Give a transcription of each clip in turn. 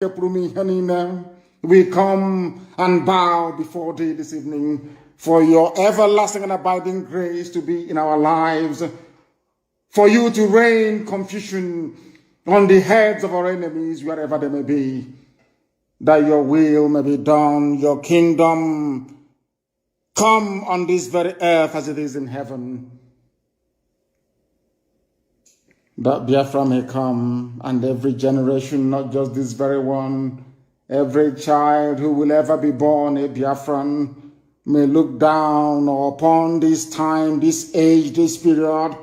We come and bow before thee this evening for your everlasting and abiding grace to be in our lives, for you to rain confusion on the heads of our enemies wherever they may be, that your will may be done, your kingdom come on this very earth as it is in heaven, that Biafra may come, and every generation, not just this very one, every child who will ever be born a Biafran may look down upon this time, this age, this period,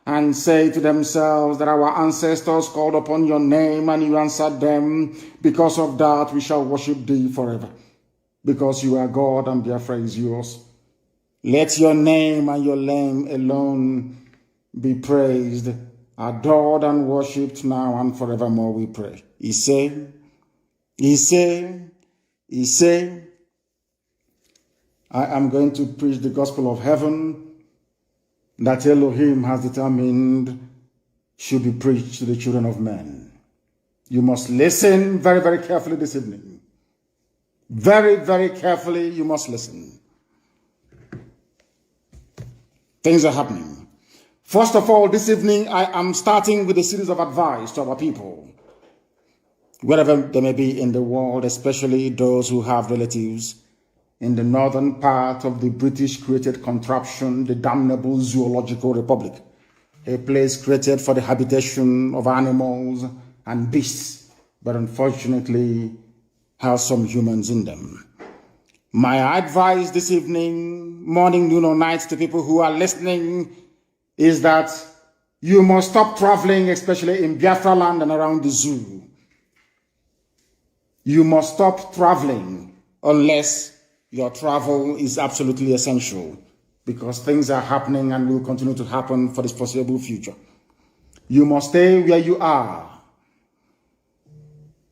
and say to themselves that our ancestors called upon your name and you answered them. Because of that, we shall worship thee forever, because you are God and Biafra is yours. Let your name and your name alone be praised, adored and worshipped now and forevermore, we pray. He say, I am going to preach the gospel of heaven that Elohim has determined should be preached to the children of men. You must listen very, very carefully this evening. Very, very carefully, you must listen. Things are happening. First of all, this evening, I am starting with a series of advice to our people, wherever they may be in the world, especially those who have relatives in the northern part of the British-created contraption, the damnable Zoological Republic, a place created for the habitation of animals and beasts, but unfortunately has some humans in them. My advice this evening, morning, noon, or night to people who are listening is that you must stop traveling, especially in Biafra land and around the zoo. You must stop traveling unless your travel is absolutely essential, because things are happening and will continue to happen for the foreseeable future. You must stay where you are.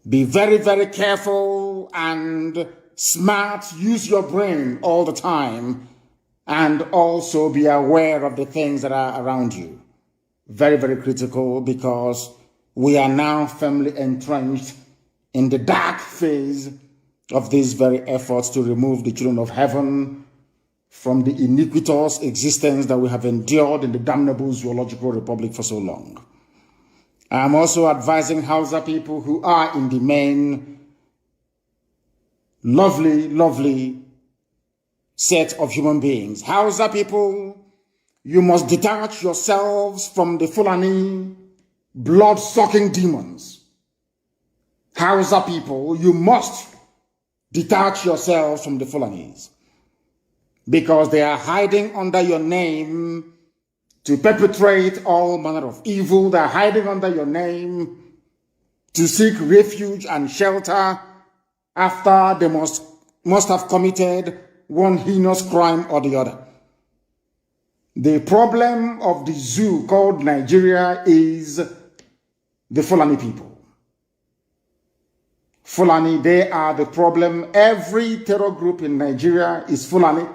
Be very, very careful and smart. Use your brain all the time, and also be aware of the things that are around you. Very, very critical, because we are now firmly entrenched in the dark phase of these very efforts to remove the children of heaven from the iniquitous existence that we have endured in the damnable Zoological Republic for so long. I am also advising Hausa people who are in the main lovely set of human beings. Hausa people, you must detach yourselves from the Fulani blood-sucking demons. Hausa people, you must detach yourselves from the Fulanis, because they are hiding under your name to perpetrate all manner of evil. They are hiding under your name to seek refuge and shelter after they must have committed one heinous crime or the other. The problem of the zoo called Nigeria is the Fulani people. Fulani, they are the problem. Every terror group in Nigeria is Fulani.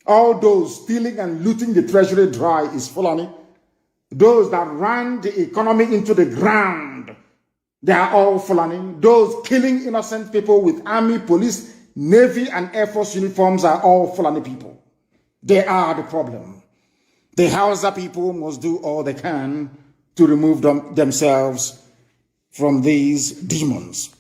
All those stealing and looting the treasury dry is Fulani. Those that ran the economy into the ground, they are all Fulani. Those killing innocent people with army, police, navy, and air force uniforms are all Fulani people. They are the problem. The Hausa people must do all they can to remove themselves from these demons.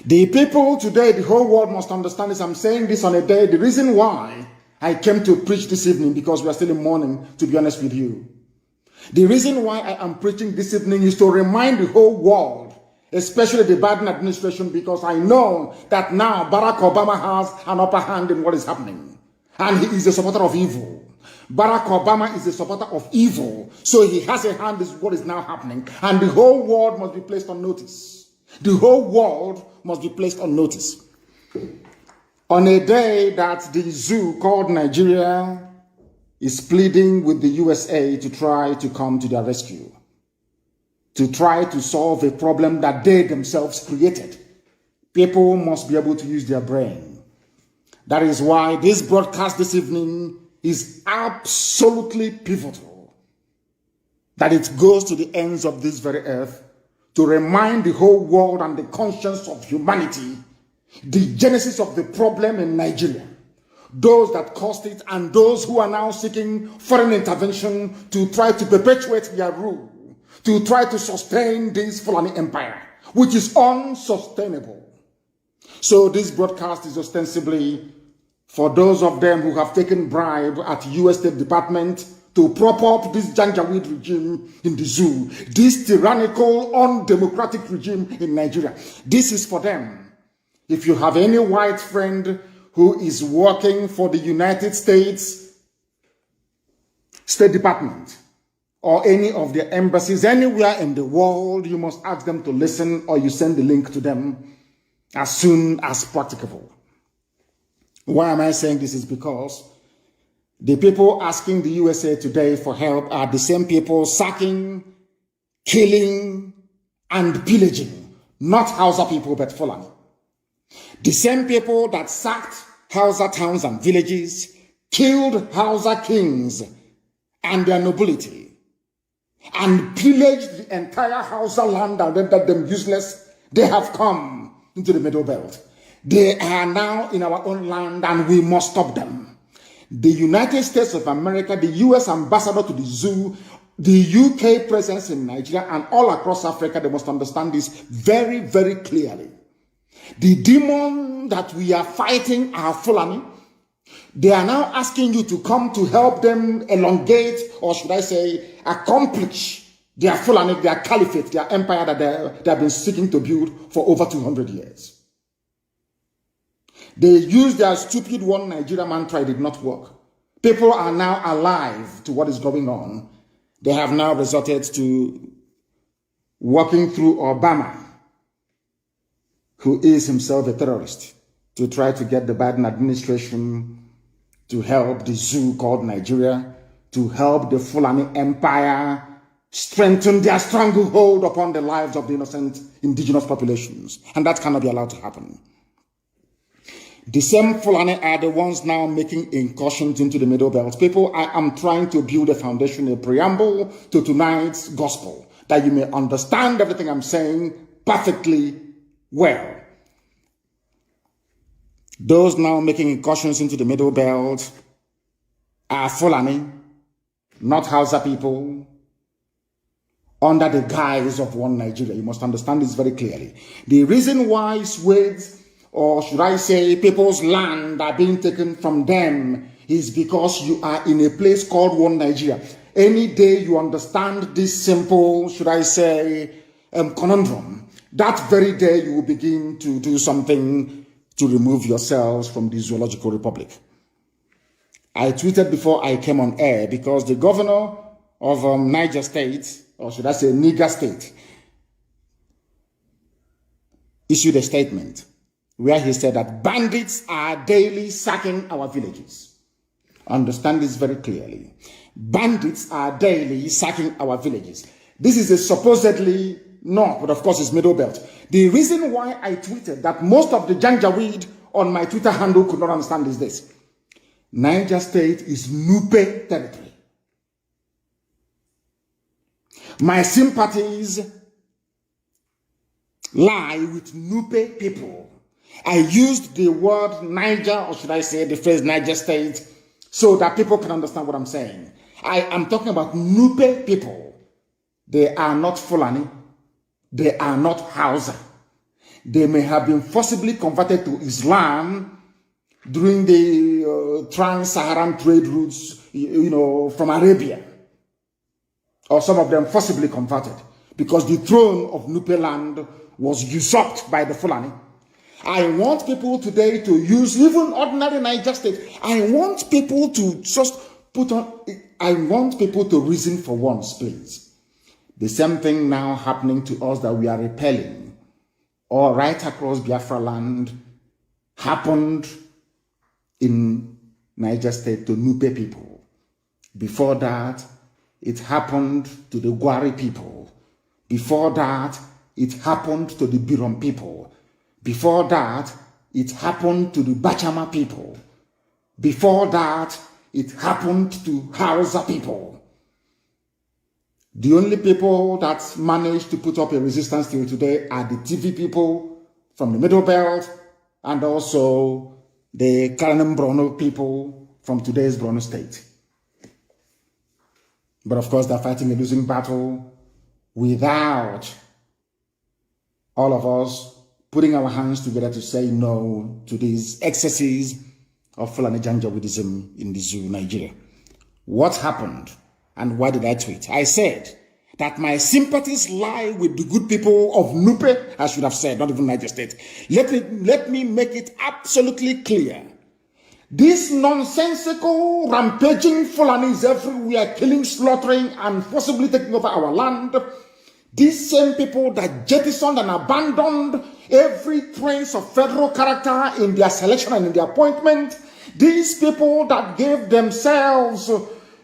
The people today, the whole world must understand this. I'm saying this on a day. The reason why I came to preach this evening, because we are still in mourning, to be honest with you. The reason why I am preaching this evening is to remind the whole world, especially the Biden administration, because I know that now Barack Obama has an upper hand in what is happening. And he is a supporter of evil. Barack Obama is a supporter of evil. So he has a hand in what is now happening. And the whole world must be placed on notice. The whole world must be placed on notice. On a day that the zoo called Nigeria is pleading with the USA to try to come to their rescue, to try to solve a problem that they themselves created, people must be able to use their brain. That is why this broadcast this evening is absolutely pivotal, that it goes to the ends of this very earth to remind the whole world and the conscience of humanity the genesis of the problem in Nigeria, those that caused it, and those who are now seeking foreign intervention to try to perpetuate their rule, to try to sustain this Fulani empire, which is unsustainable. So this broadcast is ostensibly for those of them who have taken bribe at US State Department to prop up this Janjaweed regime in the zoo, this tyrannical, undemocratic regime in Nigeria. This is for them. If you have any white friend who is working for the United States State Department or any of their embassies anywhere in the world, you must ask them to listen, or you send the link to them as soon as practicable. Why am I saying this? Is because the people asking the USA today for help are the same people sacking, killing, and pillaging, not Hausa people, but Fulani. The same people that sacked Hausa towns and villages, killed Hausa kings and their nobility, and pillaged the entire Hausa land and rendered them useless, they have come into the Middle Belt. They are now in our own land and we must stop them. The United States of America, the US ambassador to the zoo, the UK presence in Nigeria and all across Africa, they must understand this very, very clearly. The demon that we are fighting are Fulani. They are now asking you to come to help them elongate, or should I say, accomplish their Fulani, their caliphate, their empire that they have been seeking to build for over 200 years. They used their stupid one Nigeria mantra, it did not work. People are now alive to what is going on. They have now resorted to working through Obama, who is himself a terrorist, to try to get the Biden administration to help the zoo called Nigeria, to help the Fulani empire strengthen their stranglehold upon the lives of the innocent indigenous populations. And that cannot be allowed to happen. The same Fulani are the ones now making incursions into the Middle Belt. People, I am trying to build a foundation, a preamble to tonight's gospel, that you may understand everything I'm saying perfectly well. Those now making incursions into the Middle Belt are Fulani, not Hausa people, under the guise of one Nigeria. You must understand this very clearly. The reason why Swedes, or should I say people's land, are being taken from them is because you are in a place called one Nigeria. Any day you understand this simple, should I say, conundrum, that very day you will begin to do something to remove yourselves from the zoological republic. I tweeted before I came on air because the governor of Niger State, or should I say Niger State, issued a statement where he said that bandits are daily sacking our villages. Understand this very clearly. Bandits are daily sacking our villages. This is a supposedly not, but of course it's Middle Belt. The reason why I tweeted that most of the Janjaweed on my Twitter handle could not understand is this. Niger State is Nupe territory. My sympathies lie with Nupe people. I used the word Niger, or should I say the phrase Niger State, so that people can understand what I'm saying. I am talking about Nupe people. They are not Fulani. They are not Hausa. They may have been forcibly converted to Islam during the trans-Saharan trade routes, from Arabia. Or some of them forcibly converted, because the throne of Nupe land was usurped by the Fulani. I want people today to use even ordinary Niger State. I want people to just I want people to reason for once, please. The same thing now happening to us that we are repelling, or right across Biafra land, happened in Niger State to Nupe people. Before that, it happened to the Gwari people. Before that, it happened to the Birom people. Before that, it happened to the Bachama people. Before that, it happened to Hausa people. The only people that managed to put up a resistance till today are the TV people from the Middle Belt and also the Kanu Brono people from today's Brono State. But of course, they're fighting a losing battle without all of us putting our hands together to say no to these excesses of Fulani Janjaweedism in the zoo, Nigeria. What happened and why did I tweet? I said that my sympathies lie with the good people of Nupe, I should have said, not even Niger State. Let me make it absolutely clear. These nonsensical, rampaging Fulanis everywhere, killing, slaughtering, and possibly taking over our land. These same people that jettisoned and abandoned every trace of federal character in their selection and in their appointment. These people that gave themselves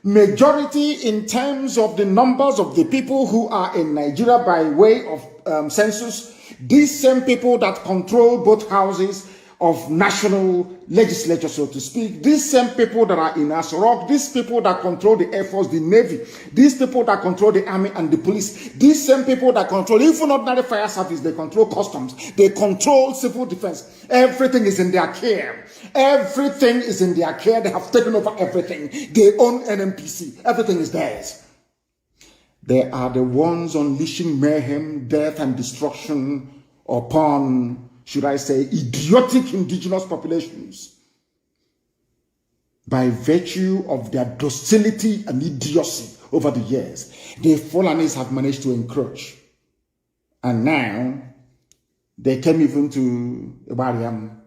majority in terms of the numbers of the people who are in Nigeria by way of census. These same people that control both houses of national legislature, so to speak. These same people that are in Asorok, these people that control the Air Force, the Navy, these people that control the Army and the police, these same people that control even ordinary fire service, they control customs, they control civil defense. Everything is in their care. Everything is in their care. They have taken over everything. They own NMPC. Everything is theirs. They are the ones unleashing mayhem, death, and destruction upon, should I say, idiotic indigenous populations by virtue of their docility and idiocy over the years. The Fulanis have managed to encroach. And now, they came even to Ibariam.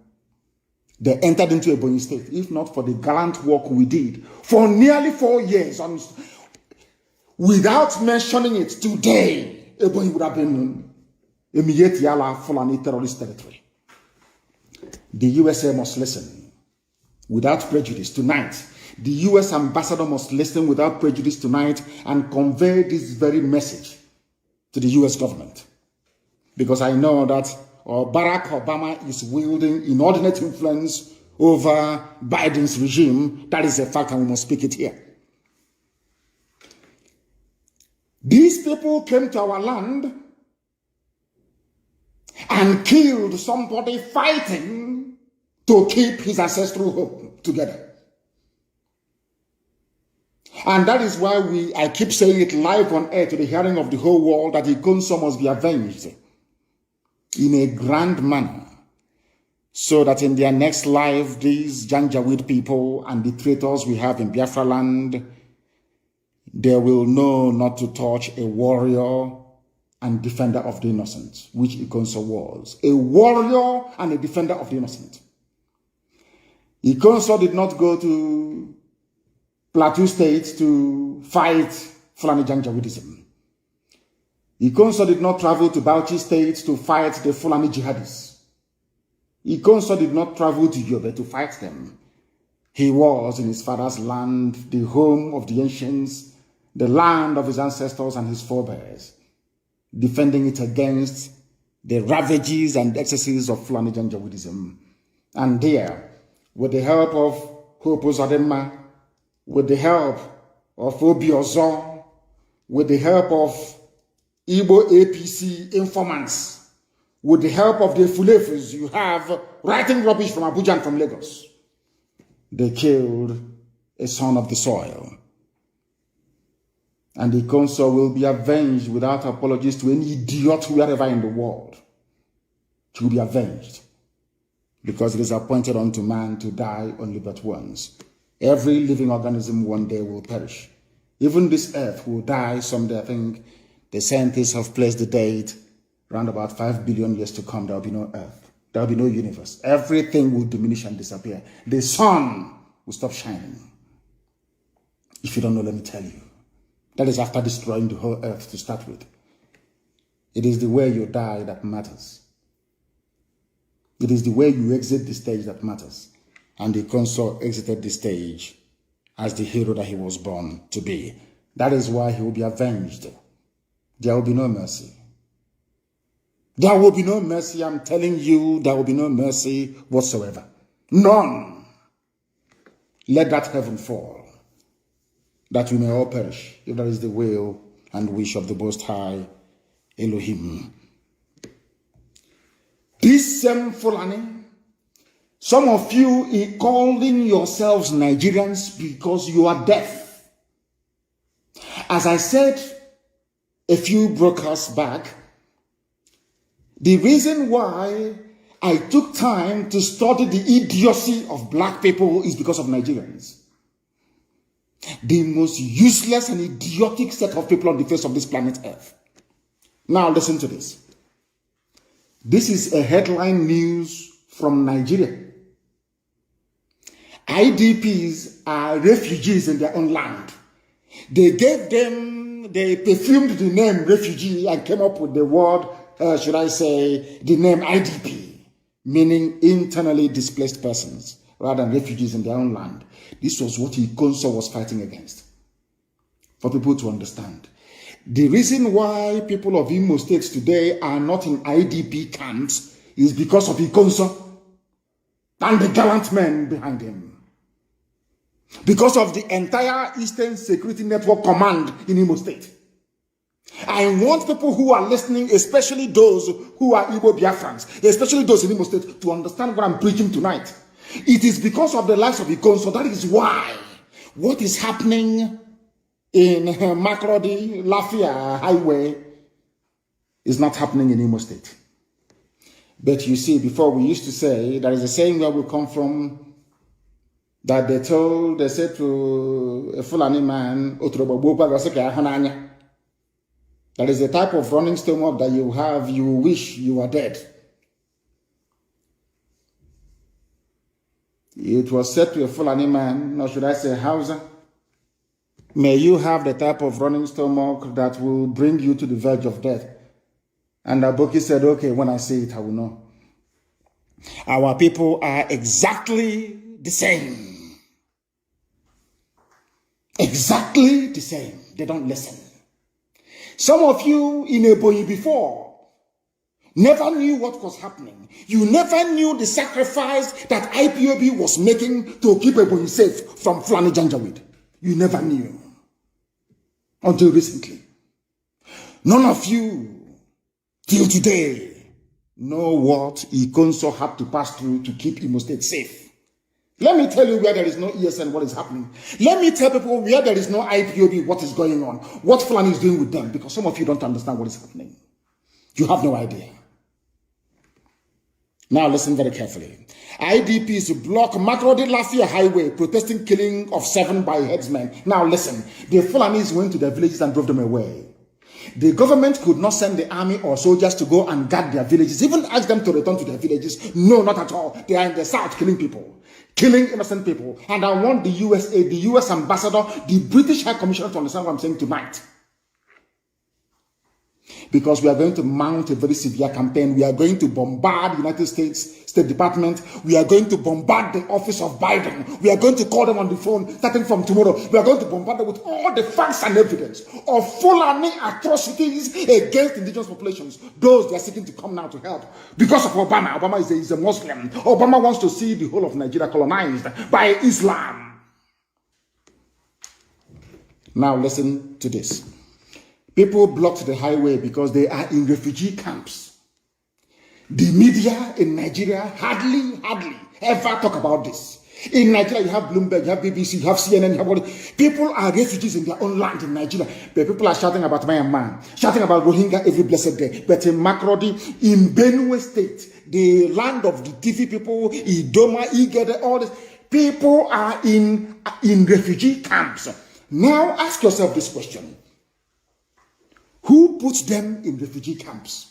They entered into Ebonyi State. If not for the gallant work we did for nearly 4 years, without mentioning it today, Ebonyi would have been immediate Yala Fulani terrorist territory. The USA must listen without prejudice tonight. The US ambassador must listen without prejudice tonight and convey this very message to the US government. Because I know that Barack Obama is wielding inordinate influence over Biden's regime. That is a fact and we must speak it here. These people came to our land and killed somebody fighting to keep his ancestral home together. And that is why I keep saying it live on air to the hearing of the whole world that Ikonso must be avenged in a grand manner, so that in their next life, these Janjaweed people and the traitors we have in Biafra land, they will know not to touch a warrior and defender of the innocent, which Ikonso was. A warrior and a defender of the innocent. Ikonso did not go to Plateau State to fight Fulani Janjaweedism. Ikonso did not travel to Bauchi State to fight the Fulani jihadists. Ikonso did not travel to Yobe to fight them. He was in his father's land, the home of the ancients, the land of his ancestors and his forebears, defending it against the ravages and excesses of Fulani Janjaweedism. And there, with the help of Hopo Zadema, with the help of Obi Ozo, with the help of Igbo APC informants, with the help of the Fulefus you have writing rubbish from Abuja and from Lagos, they killed a son of the soil. And the council will be avenged without apologies to any idiot wherever in the world. It will be avenged. Because it is appointed unto man to die only but once. Every living organism one day will perish. Even this earth will die someday. I think the scientists have placed the date around about 5 billion years to come. There will be no earth. There will be no universe. Everything will diminish and disappear. The sun will stop shining. If you don't know, let me tell you. That is after destroying the whole earth to start with. It is the way you die that matters. It is the way you exit the stage that matters. And the consul exited the stage as the hero that he was born to be. That is why he will be avenged. There will be no mercy. There will be no mercy. I'm telling you, there will be no mercy whatsoever. None. Let that heaven fall, that we may all perish, if that is the will and wish of the Most High Elohim. This same Fulani, some of you are calling yourselves Nigerians because you are deaf. As I said a few broadcasts back, the reason why I took time to study the idiocy of black people is because of Nigerians. The most useless and idiotic set of people on the face of this planet Earth. Now listen to this. This is a headline news from Nigeria. IDPs are refugees in their own land. They perfumed the name refugee and came up with the word, the name IDP, meaning internally displaced persons, rather than refugees in their own land. This was what Ikonso was fighting against. For people to understand. The reason why people of Imo State today are not in IDP camps is because of Ikonso and the gallant men behind him. Because of the entire Eastern Security Network Command in Imo State. I want people who are listening, especially those who are Igbo Biafrans, especially those in Imo State, to understand what I'm preaching tonight. It is because of the lives of Ikonso. That is why what is happening in Makrodi, Lafia Highway is not happening in Imo State. But you see, before we used to say, there is a saying where we come from, that they said to a Fulani man, that is the type of running stomach that you have, you wish you were dead. It was said to a Fulani man, or should I say Hausa, may you have the type of running stomach that will bring you to the verge of death. And Aboki said, okay, when I say it, I will know. Our people are exactly the same. Exactly the same. They don't listen. Some of you in Ebonyi before never knew what was happening. You never knew the sacrifice that IPOB was making to keep Ebonyi safe from Fulani Janjaweed. You never knew. Until recently. None of you, till today, know what Ikonso had to pass through to keep Imo State safe. Let me tell you where there is no ESN, what is happening. Let me tell people where there is no IPOB, what is going on. What Fulani is doing with them. Because some of you don't understand what is happening. You have no idea. Now listen very carefully. IDPs block Makrodi Lafia Highway, protesting killing of 7 by headsmen. Now listen. The Fulanis went to their villages and drove them away. The government could not send the army or soldiers to go and guard their villages, even ask them to return to their villages. No, not at all. They are in the south killing people. Killing innocent people. And I want the USA, the US ambassador, the British High Commissioner to understand what I'm saying tonight. Because we are going to mount a very severe campaign. We are going to bombard the United States State Department. We are going to bombard the office of Biden. We are going to call them on the phone starting from tomorrow. We are going to bombard them with all the facts and evidence of Fulani atrocities against indigenous populations. Those they are seeking to come now to help. Because of Obama. Obama is a Muslim. Obama wants to see the whole of Nigeria colonized by Islam. Now listen to this. People blocked the highway because they are in refugee camps. The media in Nigeria hardly ever talk about this. In Nigeria, you have Bloomberg, you have BBC, you have CNN, you have all this. People are refugees in their own land in Nigeria. But people are shouting about Myanmar, shouting about Rohingya every blessed day. But in Makrodi, in Benue State, the land of the TV people, Idoma, Igede, all this, people are in refugee camps. Now ask yourself this question. Who puts them in refugee camps?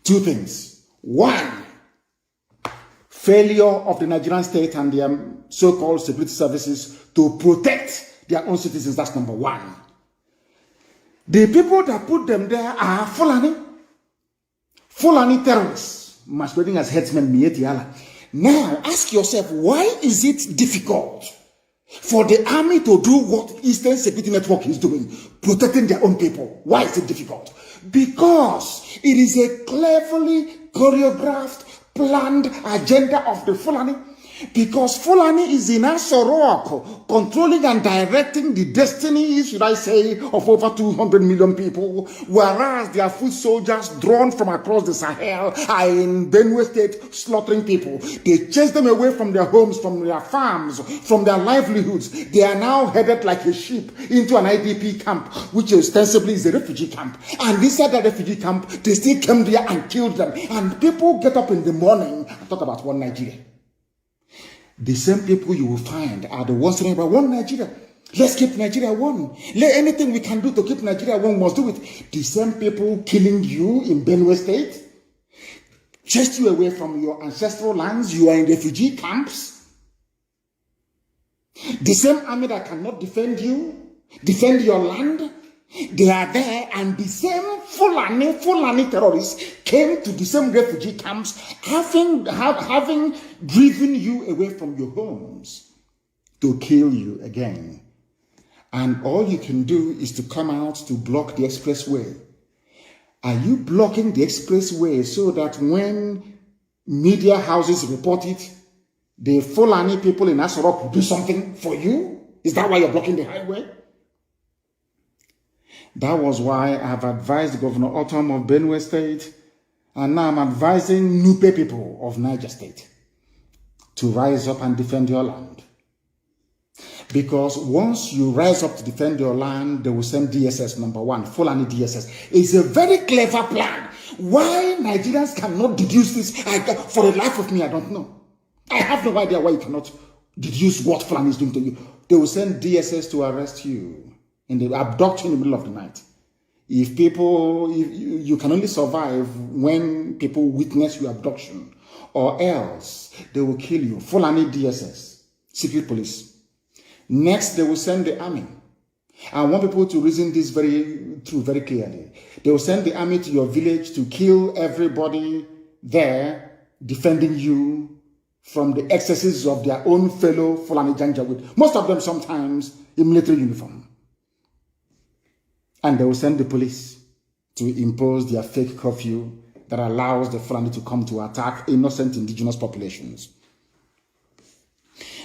2 things. 1, failure of the Nigerian state and their so-called security services to protect their own citizens. That's number 1. The people that put them there are Fulani terrorists, masquerading as headsmen, Mietiala. Now, ask yourself, why is it difficult for the army to do what Eastern Security Network is doing, protecting their own people? Why is it difficult? Because it is a cleverly choreographed, planned agenda of the Fulani. Because Fulani is in Asorok, controlling and directing the destiny, should I say, of over 200 million people, whereas their foot soldiers drawn from across the Sahel are in Benue State slaughtering people. They chase them away from their homes, from their farms, from their livelihoods. They are now headed like a sheep into an IDP camp, which ostensibly is a refugee camp. And inside that refugee camp, they still came there and killed them. And people get up in the morning and talk about one Nigeria. The same people you will find are the ones saying about one Nigeria. Let's keep Nigeria one. Let anything we can do to keep Nigeria one, we must do it. The same people killing you in Benue State, chased you away from your ancestral lands. You are in refugee camps. The same army that cannot defend you, defend your land, they are there, and the same Fulani terrorists came to the same refugee camps, having driven you away from your homes to kill you again. And all you can do is to come out to block the expressway. Are you blocking the expressway so that when media houses report it, the Fulani people in Asorok will do something for you? Is that why you're blocking the highway? That was why I have advised Governor Autumn of Benue State, and now I'm advising Nupe people of Niger State to rise up and defend your land. Because once you rise up to defend your land, they will send DSS, number one, Fulani DSS. It's a very clever plan. Why Nigerians cannot deduce this, for the life of me, I don't know. I have no idea why you cannot deduce what Fulani is doing to you. They will send DSS to arrest you. And they abduct you in the middle of the night. If you can only survive when people witness your abduction, or else they will kill you. Fulani DSS, secret police. Next, they will send the army. I want people to reason this very clearly. They will send the army to your village to kill everybody there, defending you from the excesses of their own fellow Fulani Janjaweed. Most of them sometimes in military uniform. And they will send the police to impose their fake curfew that allows the Fulani to come to attack innocent indigenous populations.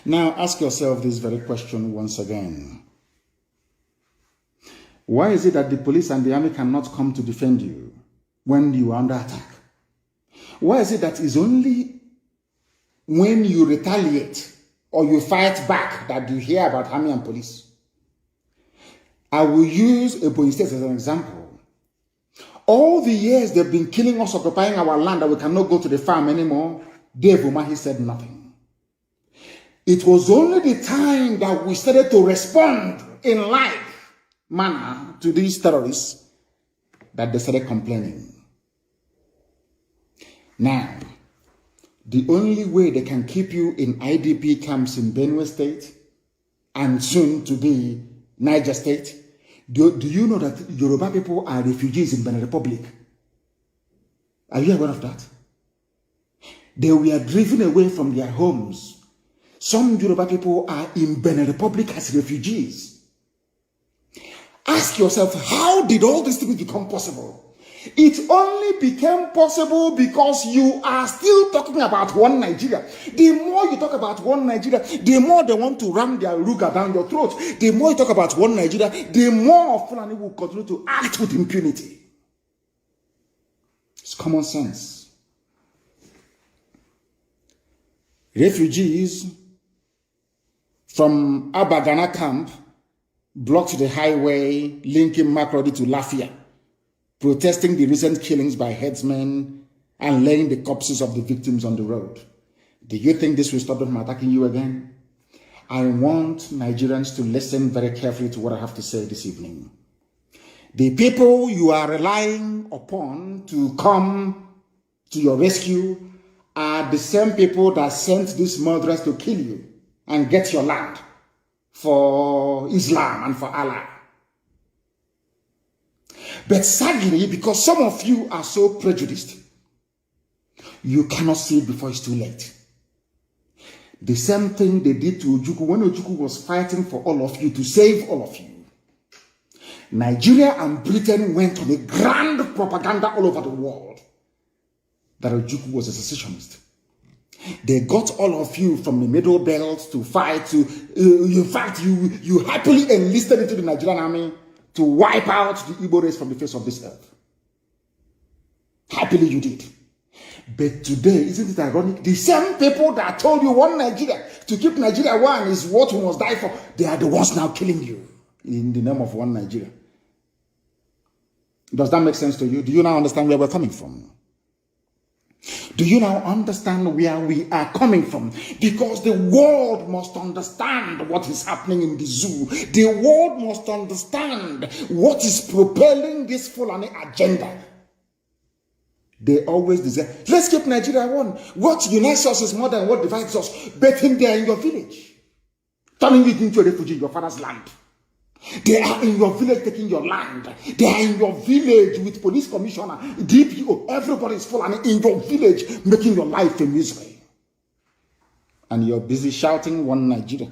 Now ask yourself this very question once again. Why is it that the police and the army cannot come to defend you when you are under attack? Why is it that it's only when you retaliate or you fight back that you hear about army and police? I will use Ebonyi State as an example. All the years they've been killing us, occupying our land, that we cannot go to the farm anymore, Dave Umahi said nothing. It was only the time that we started to respond in live manner to these terrorists that they started complaining. Now, the only way they can keep you in IDP camps in Benue State and soon to be Niger State. Do you know that Yoruba people are refugees in Benin Republic? Are you aware of that? They were driven away from their homes. Some Yoruba people are in Benin Republic as refugees. Ask yourself, how did all these things become possible? It only became possible because you are still talking about one Nigeria. The more you talk about one Nigeria, the more they want to ram their ruga down your throat. The more you talk about one Nigeria, the more Fulani will continue to act with impunity. It's common sense. Refugees from Abagana camp blocked the highway linking Makurdi to Lafia, protesting the recent killings by headsmen and laying the corpses of the victims on the road. Do you think this will stop them from attacking you again? I want Nigerians to listen very carefully to what I have to say this evening. The people you are relying upon to come to your rescue are the same people that sent these murderers to kill you and get your land for Islam and for Allah. But sadly, because some of you are so prejudiced, you cannot see it before it's too late. The same thing they did to Ojukwu when Ojukwu was fighting for all of you, to save all of you. Nigeria and Britain went on a grand propaganda all over the world that Ojukwu was a secessionist. They got all of you from the Middle Belt to fight. In fact, you happily enlisted into the Nigerian army to wipe out the Igbo race from the face of this earth. Happily you did. But today, isn't it ironic? The same people that told you one Nigeria, to keep Nigeria one is what we must die for, they are the ones now killing you in the name of one Nigeria. Does that make sense to you? Do you now understand where we're coming from? Do you now understand where we are coming from? Because the world must understand what is happening in the zoo. The world must understand what is propelling this Fulani agenda. They always desire, let's keep Nigeria one. What unites us is more than what divides us. Betting they are in your village, turning it into a refugee in your father's land. They are in your village taking your land. They are in your village with police commissioner, DPO. Everybody is full and in your village making your life a misery. And you're busy shouting one Nigeria.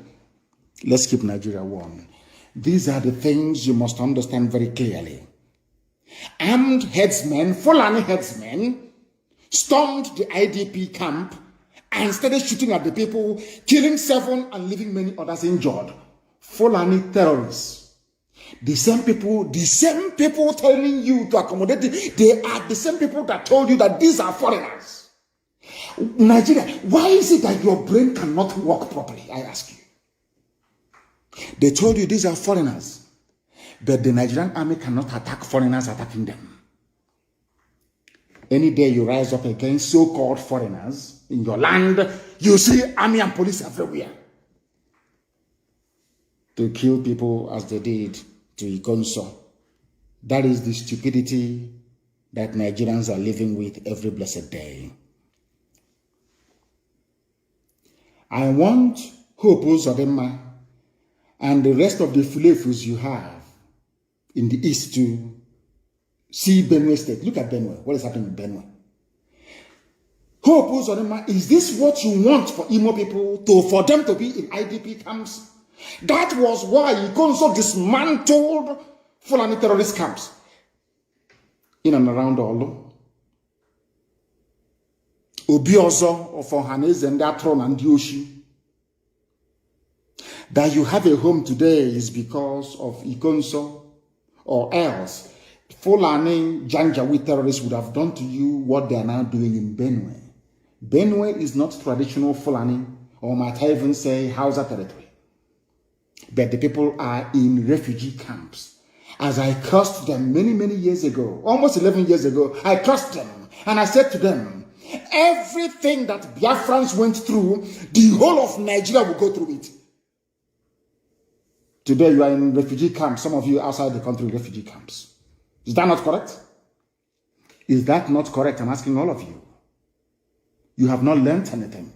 Let's keep Nigeria one. These are the things you must understand very clearly. Armed headsmen, Fulani headsmen, stormed the IDP camp and started shooting at the people, killing 7 and leaving many others injured. Fulani terrorists. The same people telling you to accommodate, they are the same people that told you that these are foreigners. Nigeria, why is it that your brain cannot work properly? I ask you. They told you these are foreigners. But the Nigerian army cannot attack foreigners attacking them. Any day you rise up against so-called foreigners in your land, you see army and police everywhere to kill people as they did to Ikonso. That is the stupidity that Nigerians are living with every blessed day. I want Hope Uzodinma and the rest of the Fulefus you have in the east to see Benue State. Look at Benue. What is happening in Benue? Hope Uzodinma, is this what you want for Imo people, for them to be in IDP camps? That was why Ikonso dismantled Fulani terrorist camps in and around Olo. Obiozo of Ohanese and Atron and Yoshi. That you have a home today is because of Ikonso, or else Fulani Janjaweed terrorists would have done to you what they are now doing in Benue. Benue is not traditional Fulani, or might I even say Hausa territory. But the people are in refugee camps. As I cursed them many years ago, almost 11 years ago, I cursed them and I said to them, everything that Biafrans went through, the whole of Nigeria will go through it. Today you are in refugee camps, some of you outside the country in refugee camps. Is that not correct? Is that not correct? I'm asking all of you. You have not learned anything.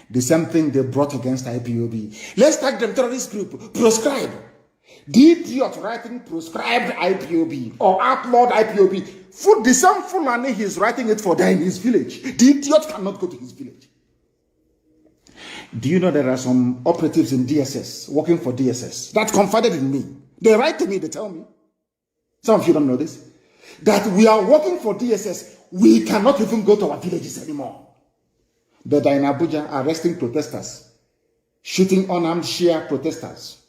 The same thing they brought against IPOB. Let's tag them terrorist group. Proscribe. The idiot writing proscribed IPOB or outlawed IPOB. For the same Fulani, he's writing it for them in his village. The idiot cannot go to his village. Do you know there are some operatives in DSS, working for DSS, that confided in me? They write to me, they tell me. Some of you don't know this. That we are working for DSS. We cannot even go to our villages anymore. But in Abuja, arresting protesters, shooting unarmed Shia protesters,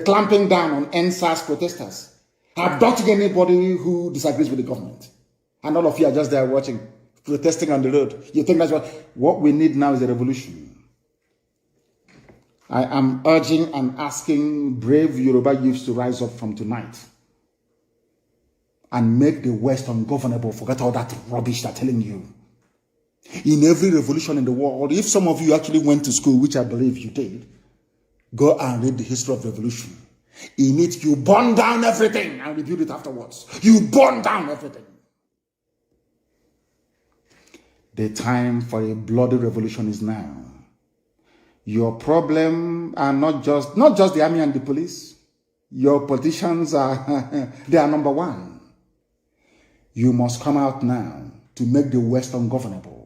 clamping down on NSAS protesters, abducting anybody who disagrees with the government. And all of you are just there watching, protesting on the road. You think that's what we need now is a revolution. I am urging and asking brave Yoruba youths to rise up from tonight and make the West ungovernable. Forget all that rubbish they're telling you. In every revolution in the world, if some of you actually went to school, which I believe you did, go and read the history of revolution. In it, you burn down everything and rebuild it afterwards. You burn down everything. The time for a bloody revolution is now. Your problem are not just the army and the police. Your politicians are, they are number one. You must come out now to make the West ungovernable.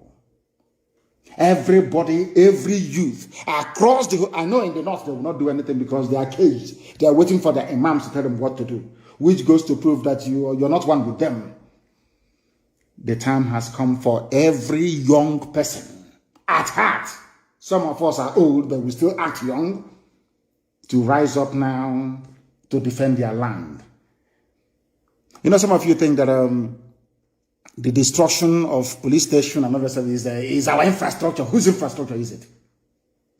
Everybody, every youth across the whole, I know in the north they will not do anything because they are caged. They are waiting for the imams to tell them what to do, which goes to prove that you're not one with them. The time has come for every young person at heart, some of us are old, but we still act young, to rise up now to defend their land. You know, some of you think that the destruction of police station and other services is our infrastructure. Whose infrastructure is it?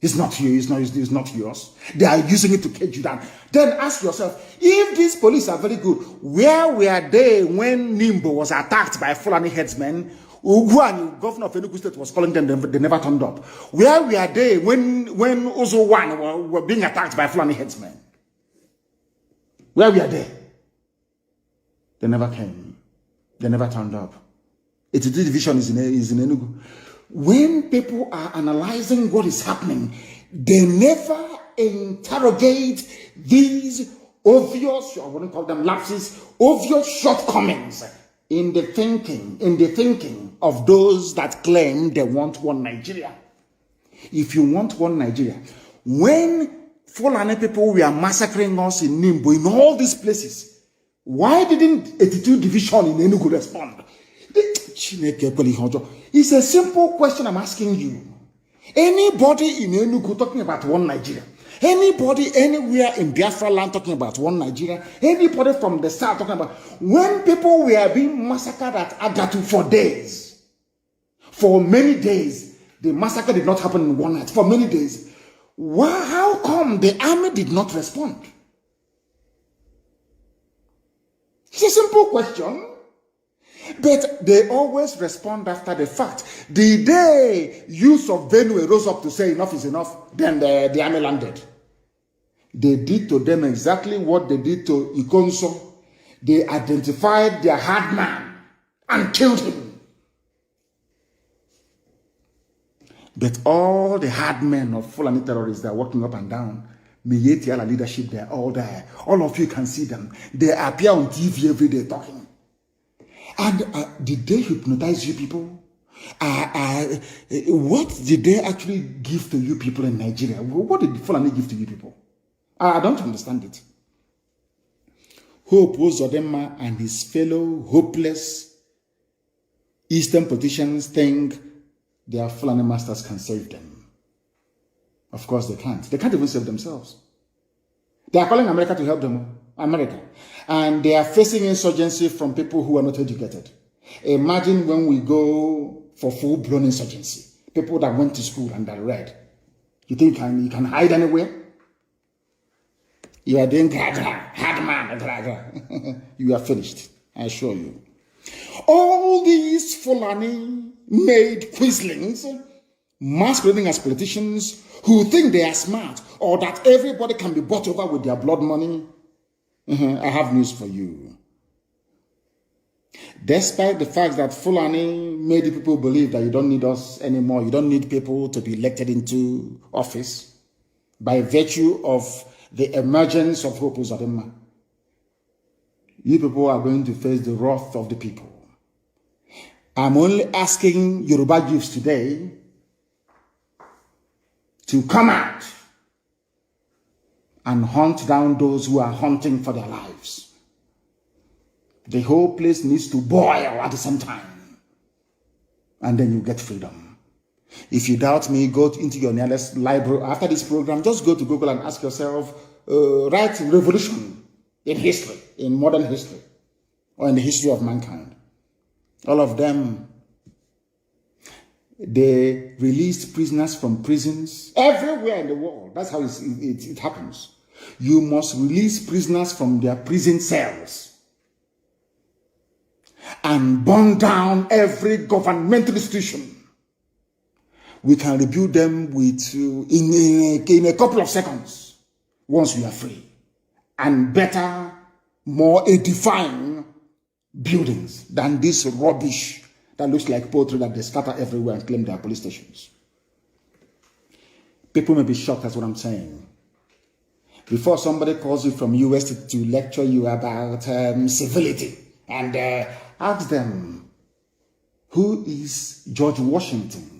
It's not you. It's not yours. They are using it to cage you down. Then ask yourself, if these police are very good, where were they when Nimbo was attacked by Fulani headsmen? Ugwani, governor of Enugu State, was calling them. They never turned up. Where were they when Ozowan were being attacked by Fulani headsmen? Where were they? They never came. They never turned up. 82 division is in Enugu. When people are analyzing what is happening, they never interrogate these obvious, I wouldn't call them lapses, obvious shortcomings in the thinking of those that claim they want one Nigeria. If you want one Nigeria, when Fulani people were massacring us in Nimbo, in all these places, why didn't 82 division in Enugu respond? It's a simple question I'm asking you. Anybody in Enugu talking about one Nigeria? Anybody anywhere in Biafra land talking about one Nigeria? Anybody from the south talking about when people were being massacred at Agatu for days? For many days. The massacre did not happen in one night. For many days. How come the army did not respond? It's a simple question. But they always respond after the fact. The day youth of Benue rose up to say enough is enough, then the army landed. They did to them exactly what they did to Ikonso. They identified their hard man and killed him. But all the hard men of Fulani terrorists that are walking up and down, Miyetiala leadership, they're all there. All of you can see them. They appear on TV every day talking. And did they hypnotize you people? What did they actually give to you people in Nigeria? What did Fulani give to you people? I don't understand it. Hope Uzodinma and his fellow hopeless Eastern politicians think their Fulani masters can save them. Of course they can't. They can't even save themselves. They are calling America to help them. America. And they are facing insurgency from people who are not educated. Imagine when we go for full-blown insurgency. People that went to school and that read. You think you can hide anywhere? You are doing hard man, you are finished, I assure you. All these Fulani made quislings, masquerading as politicians who think they are smart or that everybody can be bought over with their blood money. I have news for you. Despite the fact that Fulani made the people believe that you don't need us anymore, you don't need people to be elected into office by virtue of the emergence of Hope Uzodinma, you people are going to face the wrath of the people. I'm only asking Yoruba youths today to come out and hunt down those who are hunting for their lives. The whole place needs to boil at the same time. And then you get freedom. If you doubt me, go into your nearest library. After this program, just go to Google and ask yourself, write revolution in history, in modern history, or in the history of mankind. All of them, they released prisoners from prisons everywhere in the world. That's how it happens. You must release prisoners from their prison cells and burn down every governmental institution. We can rebuild them with in a couple of seconds once we are free. And better, more edifying buildings than this rubbish that looks like poetry that they scatter everywhere and claim they are police stations. People may be shocked at what I'm saying. Before somebody calls you from US to lecture you about civility, and ask them, who is George Washington?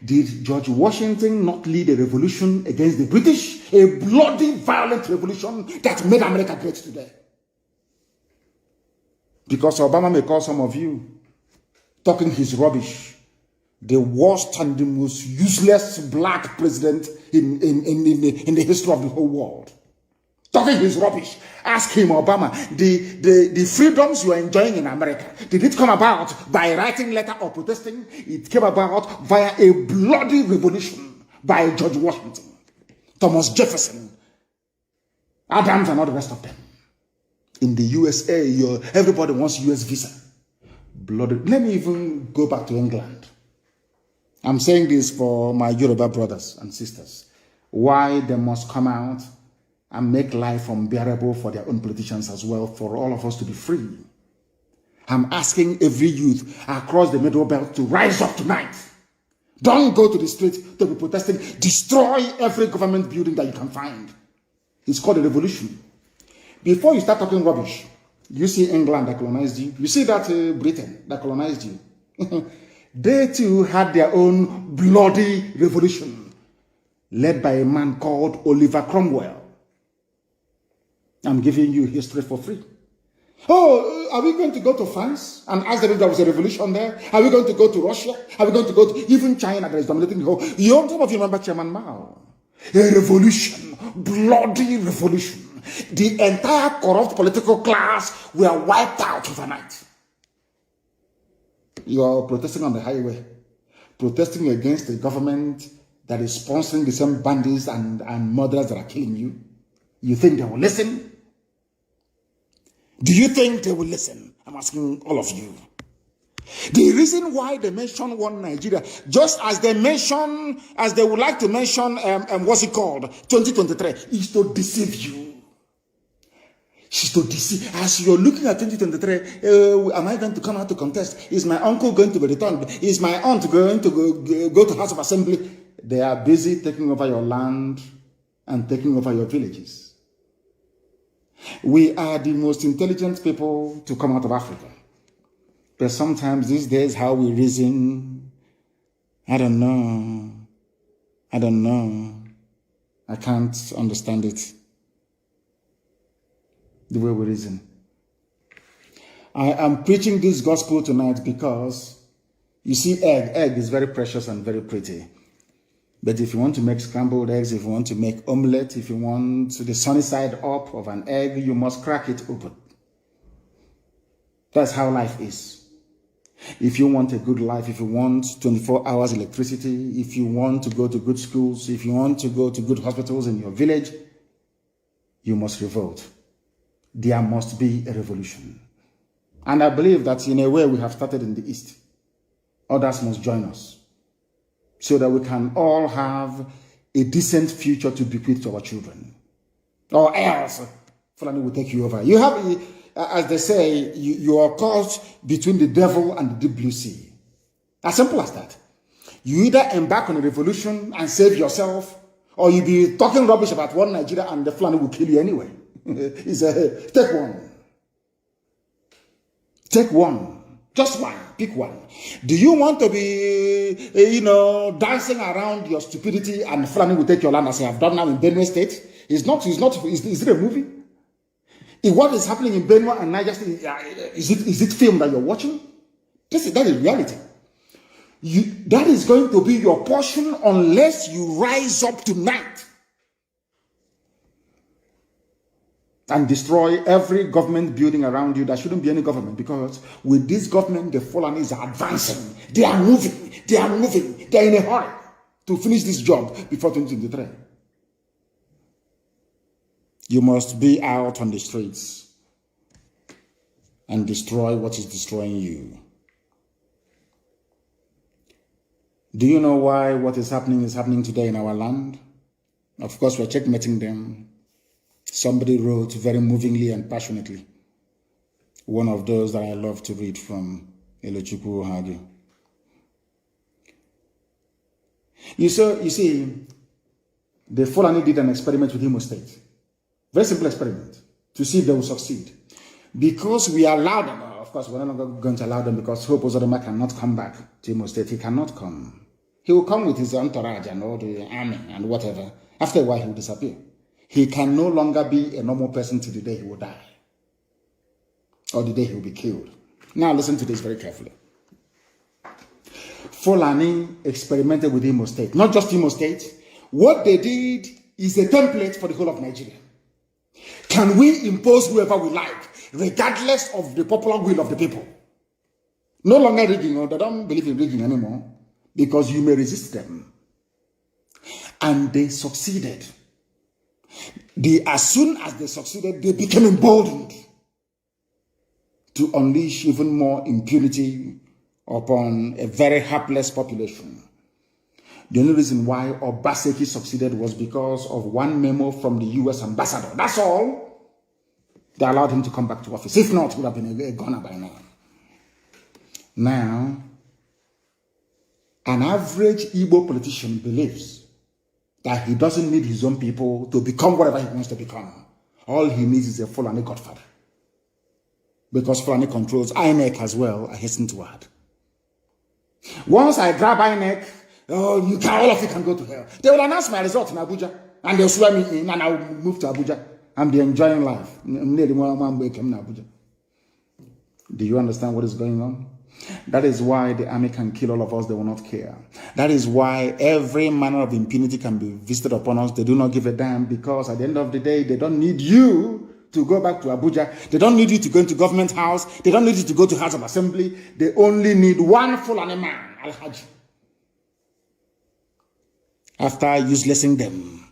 Did George Washington not lead a revolution against the British? A bloody, violent revolution that made America great today. Because Obama may call some of you talking his rubbish the worst and the most useless black president in the history of the whole world. Talking his rubbish. Ask him, Obama, the freedoms you are enjoying in America, did it come about by writing letter or protesting? It came about via a bloody revolution by George Washington, Thomas Jefferson, Adams, and all the rest of them. In the USA, everybody wants US visa. Bloody. Let me even go back to England. I'm saying this for my Yoruba brothers and sisters. Why they must come out and make life unbearable for their own politicians as well, for all of us to be free. I'm asking every youth across the Middle Belt to rise up tonight. Don't go to the street to be protesting. Destroy every government building that you can find. It's called a revolution. Before you start talking rubbish, you see England that colonized you. You see that Britain that colonized you. They too had their own bloody revolution, led by a man called Oliver Cromwell. I'm giving you history for free. Oh, are we going to go to France and ask them if there was a revolution there? Are we going to go to Russia? Are we going to go to even China that is dominating the whole? Some of you remember Chairman Mao. A revolution, bloody revolution. The entire corrupt political class were wiped out overnight. You are protesting on the highway, protesting against the government that is sponsoring the same bandits and murderers that are killing you. You think they will listen? Do you think they will listen? I'm asking all of you. The reason why they mention one Nigeria, just as they would like to mention, what's it called, 2023, is to deceive you. She's to deceive. As you're looking at 2023, am I going to come out to contest? Is my uncle going to be returned? Is my aunt going to go to House of Assembly? They are busy taking over your land and taking over your villages. We are the most intelligent people to come out of Africa. But sometimes these days, how we reason, I don't know. I can't understand it. The way we reason. I am preaching this gospel tonight because, you see, egg is very precious and very pretty. But if you want to make scrambled eggs, if you want to make omelette, if you want the sunny side up of an egg, you must crack it open. That's how life is. If you want a good life, if you want 24 hours electricity, if you want to go to good schools, if you want to go to good hospitals in your village, you must revolt. There must be a revolution. And I believe that in a way we have started in the East. Others must join us so that we can all have a decent future to bequeath to our children. Or else, Fulani will take you over. You have, as they say, you are caught between the devil and the deep blue sea. As simple as that. You either embark on a revolution and save yourself, or you be talking rubbish about one Nigeria and the Fulani will kill you anyway. Take one. Take one. Just one. Pick one. Do you want to be, dancing around your stupidity and Fulani will take your land as I have done now in Benue State? Is it a movie? What is happening in Benue and Niger State, is it film that you're watching? That is reality. That is going to be your portion unless you rise up tonight and destroy every government building around you. There shouldn't be any government, because with this government, the Fulanis are advancing. They are moving. They are in a hurry to finish this job before 2023. You must be out on the streets and destroy what is destroying you. Do you know why what is happening today in our land? Of course, we're checkmating them. Somebody wrote very movingly and passionately, one of those that I love to read from Elochukwu Hagi. You see, the Fulani did an experiment with Imo State. Very simple experiment to see if they will succeed. Because we allowed them, of course, we're no longer going to allow them because Hope Uzodinma cannot come back to Imo State. He cannot come. He will come with his entourage and all the army and whatever. After a while, he will disappear. He can no longer be a normal person till the day he will die. Or the day he will be killed. Now listen to this very carefully. Fulani experimented with Imo State. Not just Imo State. What they did is a template for the whole of Nigeria. Can we impose whoever we like, regardless of the popular will of the people? No longer rigging, or they don't believe in rigging anymore, because you may resist them. And they succeeded. As soon as they succeeded, they became emboldened to unleash even more impunity upon a very hapless population. The only reason why Obaseki succeeded was because of one memo from the US ambassador. That's all. They allowed him to come back to office. If not, he would have been a goner by now. Now, an average Igbo politician believes that he doesn't need his own people to become whatever he wants to become. All he needs is a Fulani godfather. Because Fulani controls INEC as well, I hasten to add. Once I grab INEC, all of you can go to hell. They will announce my result in Abuja, and they'll swear me in, and I will move to Abuja and be enjoying life. Do you understand what is going on? That is why the army can kill all of us, they will not care. That is why every manner of impunity can be visited upon us. They do not give a damn, because at the end of the day, they don't need you to go back to Abuja. They don't need you to go into government house. They don't need you to go to House of Assembly. They only need one Fulani man, Al-Haji. After uselessing them,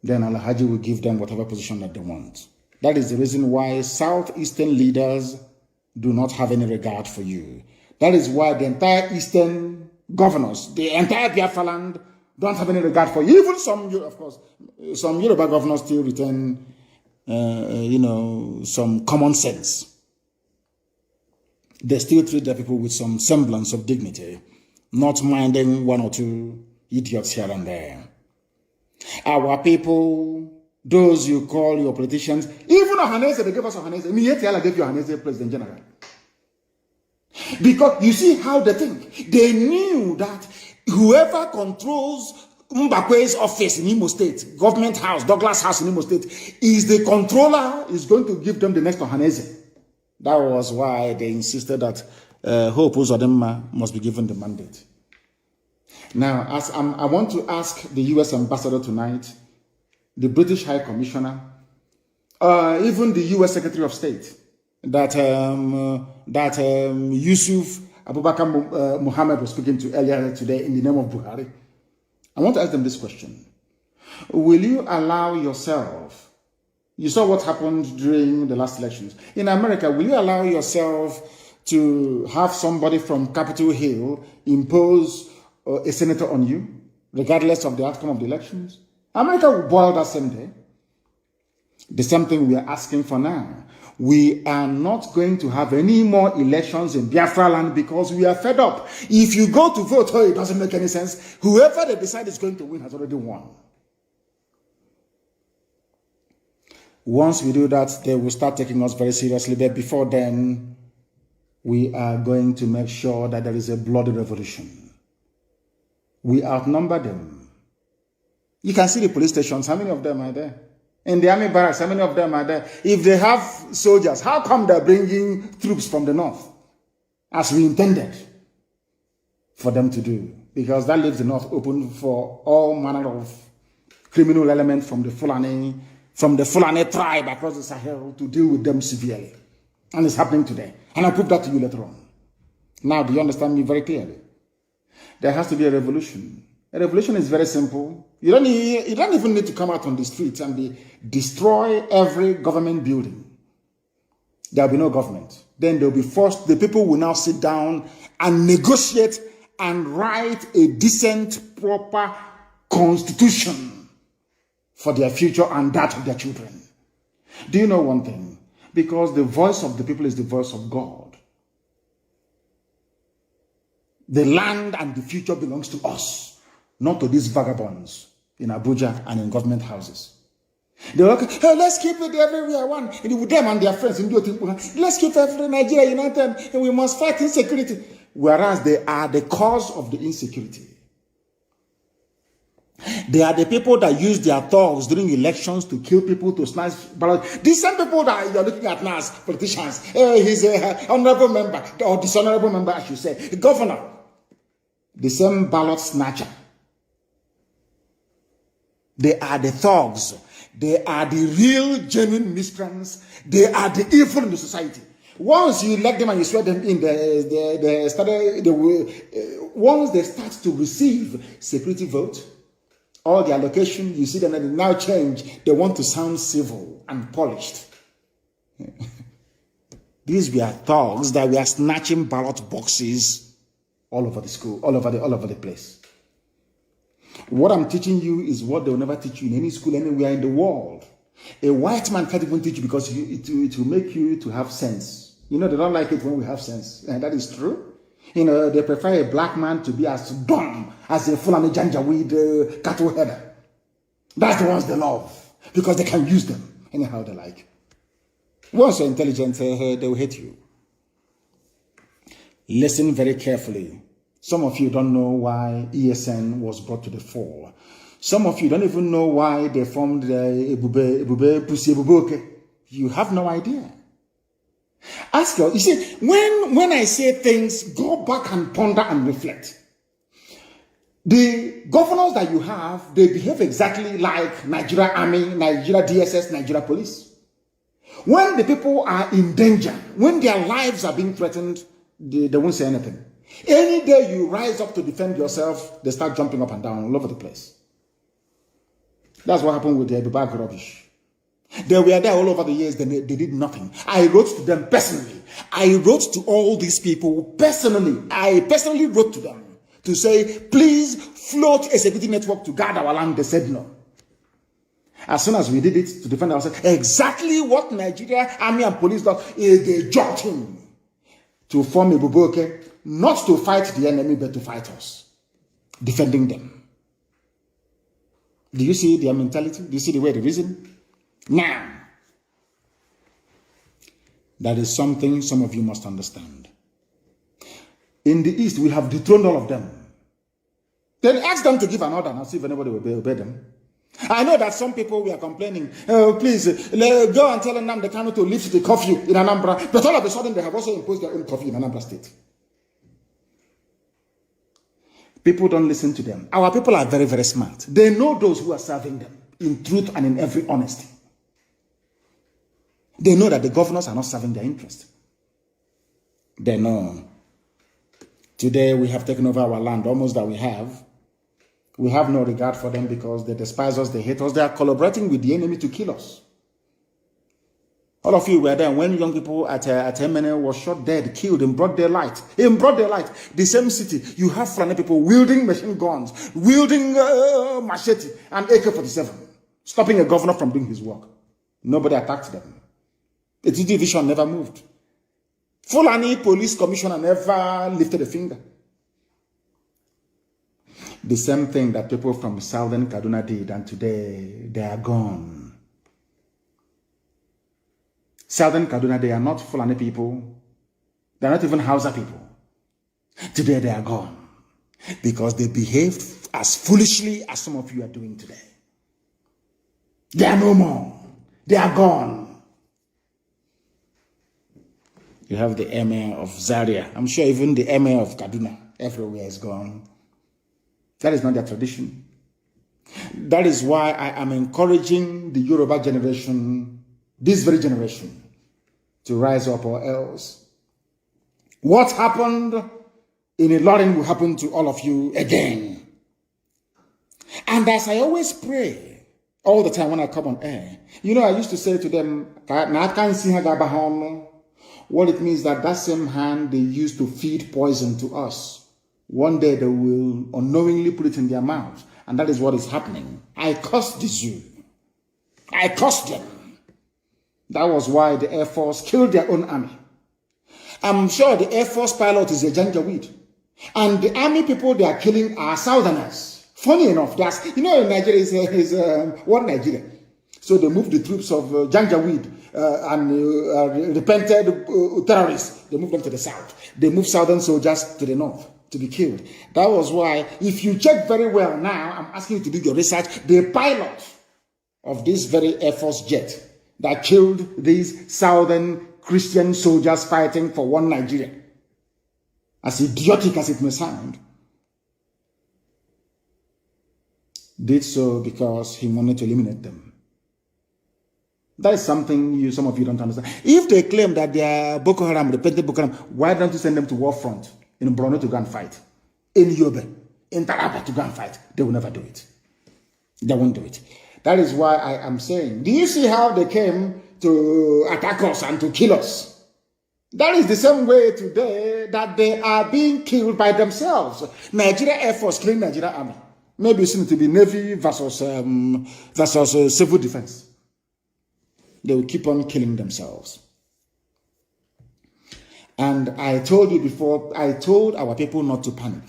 then Al-Haji will give them whatever position that they want. That is the reason why Southeastern leaders do not have any regard for you. That is why the entire Eastern governors, the entire Biafra land, don't have any regard for you. Even some, of course, some Yoruba governors still retain, some common sense. They still treat their people with some semblance of dignity, not minding one or two idiots here and there. Our people, those you call your politicians, even Ohanese, they gave us Ohanese. Mietiala gave you Ohanese President General. Because you see how they think. They knew that whoever controls Mbakwe's office in Imo State, government house, Douglas House in Imo State, is the controller, is going to give them the next Ohanese. That was why they insisted that Hope Uzodinma must be given the mandate. Now, I want to ask the US ambassador tonight, the British High Commissioner, even the US Secretary of State, that Yusuf Abubakar Muhammad was speaking to earlier today in the name of Buhari. I want to ask them this question. Will you allow yourself, you saw what happened during the last elections. In America, will you allow yourself to have somebody from Capitol Hill impose a senator on you, regardless of the outcome of the elections? America will boil that same day. The same thing we are asking for now. We are not going to have any more elections in Biafra land because we are fed up. If you go to vote, it doesn't make any sense. Whoever they decide is going to win has already won. Once we do that, they will start taking us very seriously. But before then, we are going to make sure that there is a bloody revolution. We outnumber them. You can see the police stations. How many of them are there? In the army barracks, how many of them are there? If they have soldiers, how come they're bringing troops from the north? As we intended for them to do. Because that leaves the north open for all manner of criminal elements from the Fulani tribe across the Sahel to deal with them severely. And it's happening today. And I'll prove that to you later on. Now, do you understand me very clearly? There has to be a revolution. A revolution is very simple. You don't even need to come out on the streets and destroy every government building. There will be no government. Then they'll be forced, the people will now sit down and negotiate and write a decent, proper constitution for their future and that of their children. Do you know one thing? Because the voice of the people is the voice of God. The land and the future belongs to us, not to these vagabonds in Abuja and in government houses. They're like, hey, let's keep it everywhere one. With them and their friends, let's keep every Nigeria united and we must fight insecurity. Whereas they are the cause of the insecurity. They are the people that use their thugs during elections to kill people, to snatch ballots. These same people that you're looking at now as politicians. He's an honorable member, or dishonorable member, I should say. A governor. the same ballot snatcher. They are the thugs. They are the real, genuine miscreants. They are the evil in the society. Once you elect them and you swear them in, once they start to receive security vote, all the allocation, you see them and they now change. They want to sound civil and polished. These were thugs that were snatching ballot boxes all over the school, all over the place. What I'm teaching you is what they will never teach you in any school anywhere in the world. A white man can't even teach you because it will make you to have sense. You know, they don't like it when we have sense. And that is true. You know, they prefer a black man to be as dumb as a Fulani Janjaweed cattle header. That's the ones they love because they can use them anyhow they like. Once you're intelligent, they will hate you. Listen very carefully. Some of you don't know why ESN was brought to the fore. Some of you don't even know why they formed the Ebube Pusi Ebuboke. You have no idea. Ask her. You see, when I say things, go back and ponder and reflect. The governors that you have, they behave exactly like Nigeria Army, Nigeria DSS, Nigeria Police. When the people are in danger, when their lives are being threatened, they won't say anything. Any day you rise up to defend yourself, they start jumping up and down all over the place. That's what happened with the bag rubbish. They were there all over the years, they did nothing. I wrote to them personally. I wrote to all these people personally. I personally wrote to them to say, please float a security network to guard our land. They said no. As soon as we did it to defend ourselves, exactly what Nigeria Army and Police did is they jumped in to form a buboke, not to fight the enemy, but to fight us, defending them. Do you see their mentality? Do you see the way they reason? Now, that is something some of you must understand. In the East, we have dethroned all of them. Then ask them to give an order and see if anybody will obey them. I know that some people were complaining, please, go and tell Nnamdi Kanu to lift the curfew in Anambra. But all of a sudden, they have also imposed their own curfew in Anambra State. People don't listen to them. Our people are very, very smart. They know those who are serving them in truth and in every honesty. They know that the governors are not serving their interest. They know. Today we have taken over our land, almost that we have. We have no regard for them because they despise us, they hate us. They are collaborating with the enemy to kill us. All of you were there when young people at MNK was shot dead, killed in broad daylight. In broad daylight, the same city, you have Fulani people wielding machine guns, wielding machete and AK-47, stopping a governor from doing his work. Nobody attacked them. The TD division never moved. Fulani police commissioner never lifted a finger. The same thing that people from southern Kaduna did, and today they are gone. Southern Kaduna, they are not Fulani people. They are not even Hausa people. Today they are gone because they behaved as foolishly as some of you are doing today. They are no more. They are gone. You have the emir of Zaria. I'm sure even the emir of Kaduna, everywhere is gone. That is not their tradition. That is why I am encouraging the Yoruba generation, this very generation, to rise up, or else what happened in Ilorin will happen to all of you again. And as I always pray all the time when I come on air, you know, I used to say to them, what it means that same hand they used to feed poison to us, one day they will unknowingly put it in their mouth. And that is what is happening. I cursed the zoo. I cursed them. That was why the Air Force killed their own army. I'm sure the Air Force pilot is a Janjaweed. And the army people they are killing are Southerners. Funny enough, that's, you know, Nigeria is one Nigeria. So they moved the troops of Janjaweed and repented terrorists. They moved them to the south. They moved Southern soldiers to the north to be killed. That was why, if you check very well now, I'm asking you to do your research, the pilot of this very Air Force jet that killed these Southern Christian soldiers fighting for one Nigeria, as idiotic as it may sound, did so because he wanted to eliminate them. That is something some of you don't understand. If they claim that they are Boko Haram, repentant Boko Haram, why don't you send them to war front in Borno to go and fight? In Yobe, in Taraba to go and fight? They will never do it. They won't do it. That is why I am saying, do you see how they came to attack us and to kill us? That is the same way today that they are being killed by themselves. Nigeria Air Force killing Nigeria Army. Maybe it's going to be Navy versus civil defense. They will keep on killing themselves. And I told you before, I told our people not to panic.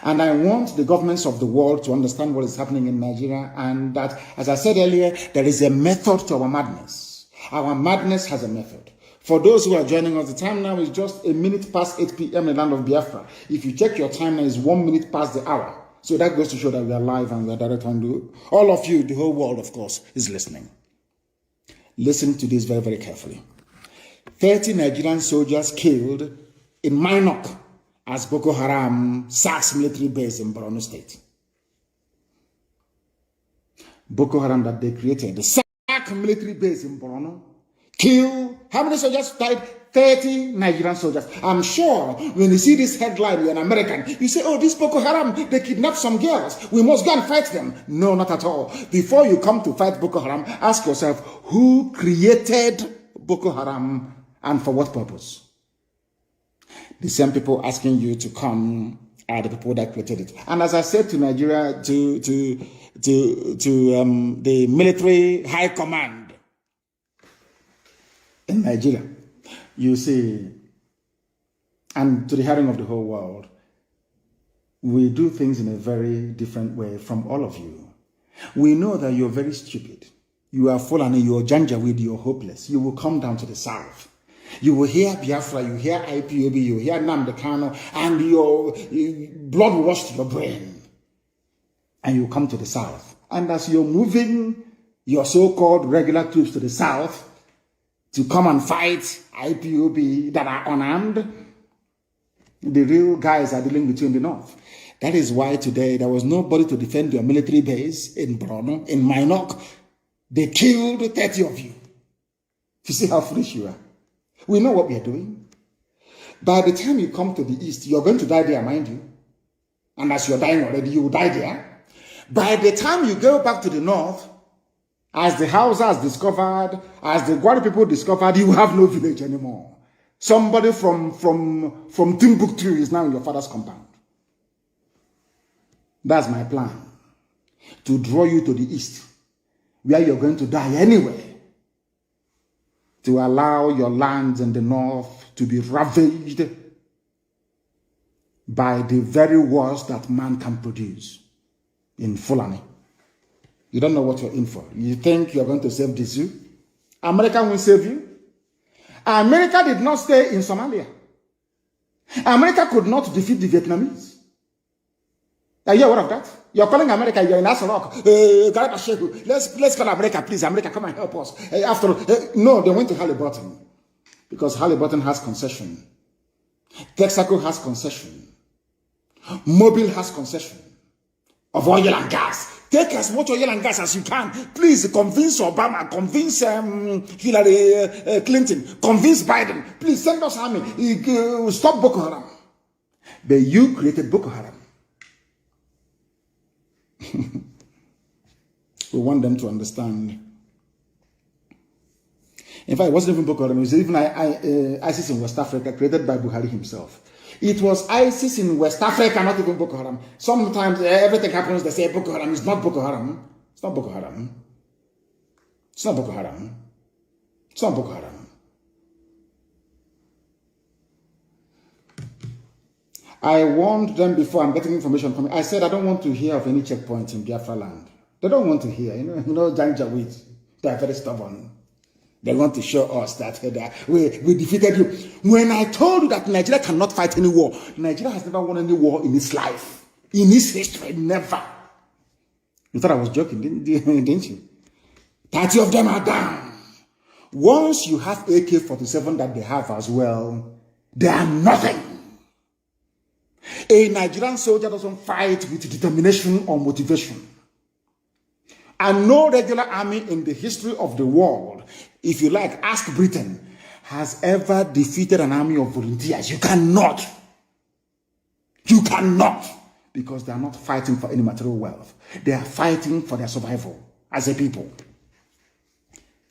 And I want the governments of the world to understand what is happening in Nigeria, and that, as I said earlier, there is a method to our madness. Our madness has a method. For those who are joining us, the time now is just a minute past 8 p.m. in the land of Biafra. If you check your time now, it's 1 minute past the hour. So that goes to show that we are live and we are direct on to all of you, the whole world, of course, is listening. Listen to this very, very carefully. 30 Nigerian soldiers killed in Minok as Boko Haram sacks military base in Borno State. Boko Haram that they created, the sack military base in Borno, kill, how many soldiers died? 30 Nigerian soldiers. I'm sure when you see this headline, you're an American, you say, oh, this Boko Haram, they kidnapped some girls. We must go and fight them. No, not at all. Before you come to fight Boko Haram, ask yourself, who created Boko Haram and for what purpose? The same people asking you to come are the people that created it. And as I said to Nigeria, to the military high command in Nigeria, you see, and to the hearing of the whole world, we do things in a very different way from all of you. We know that you're very stupid. You are Fulani, you're Janjaweed, you're hopeless. You will come down to the south. You will hear Biafra, you hear IPOB, you hear Nnamdi Kanu, and your blood will rush to your brain. And you come to the south. And as you're moving your so-called regular troops to the south to come and fight IPOB that are unarmed, the real guys are dealing with you in the north. That is why today there was nobody to defend your military base in Borno, in Minok. They killed 30 of you. You see how foolish you are. We know what we are doing. By the time you come to the east, you're going to die there, mind you. And as you're dying already, you will die there. By the time you go back to the north, as the Hausa has discovered, as the Gwari people discovered, you have no village anymore. Somebody from Timbuktu is now in your father's compound. That's my plan. To draw you to the east, where you're going to die anyway. To allow your lands in the north to be ravaged by the very worst that man can produce in Fulani. You don't know what you're in for. You think you're going to save the zoo? America will save you. America did not stay in Somalia. America could not defeat the Vietnamese. Are you aware of that? You're calling America, you're in Asorok. Let's call America, please. America, come and help us. No, they went to Halliburton. Because Halliburton has concession. Texaco has concession. Mobile has concession of oil and gas. Take as much oil and gas as you can. Please convince Obama, convince Hillary Clinton, convince Biden. Please send us army. Stop Boko Haram. But you created Boko Haram. We want them to understand. In fact, it wasn't even Boko Haram. It was even ISIS in West Africa, created by Buhari himself. It was ISIS in West Africa, not even Boko Haram. Sometimes everything happens, they say Boko Haram. It's not Boko Haram. It's not Boko Haram. It's not Boko Haram. It's not Boko Haram. I warned them before. I'm getting information coming. I said I don't want to hear of any checkpoints in Biafra land. They don't want to hear. You know, Janjaweed. They are very stubborn. They want to show us that we defeated you. When I told you that Nigeria cannot fight any war, Nigeria has never won any war in its life. In its history, never. You thought I was joking, didn't you? 30 of them are down. Once you have AK-47 that they have as well, they are nothing. A Nigerian soldier doesn't fight with determination or motivation. And no regular army in the history of the world, if you like, ask Britain, has ever defeated an army of volunteers. You cannot. You cannot. Because they are not fighting for any material wealth. They are fighting for their survival as a people.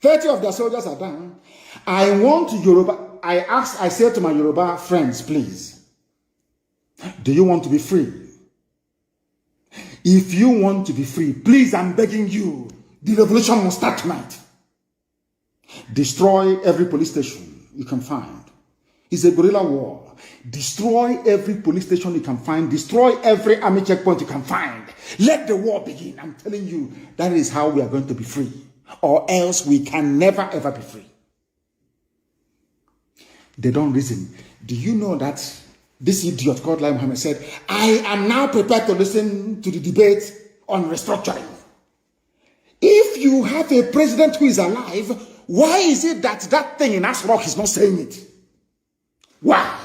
30 of their soldiers are down. I want Yoruba. I said to my Yoruba friends, please, do you want to be free? If you want to be free, please, I'm begging you, the revolution must start tonight. Destroy every police station you can find. It's a guerrilla war. Destroy every police station you can find. Destroy every army checkpoint you can find. Let the war begin. I'm telling you, that is how we are going to be free. Or else we can never ever be free. They don't reason. Do you know that this idiot called Lai Mohammed said, I am now prepared to listen to the debate on restructuring. If you have a president who is alive, why is it that that thing in Asrock is not saying it? Why?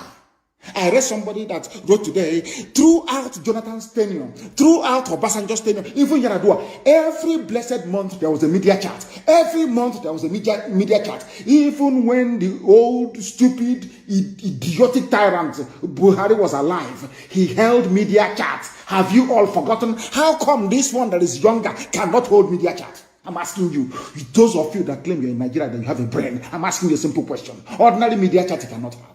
I read somebody that wrote today, throughout Jonathan's tenure, throughout Obasanjo's tenure, even Yaradua, every blessed month there was a media chat. Every month there was a media chat. Even when the old, stupid, idiotic tyrant Buhari was alive, he held media chats. Have you all forgotten? How come this one that is younger cannot hold media chat? I'm asking you, those of you that claim you're in Nigeria that you have a brain, I'm asking you a simple question. Ordinary media chat you cannot have.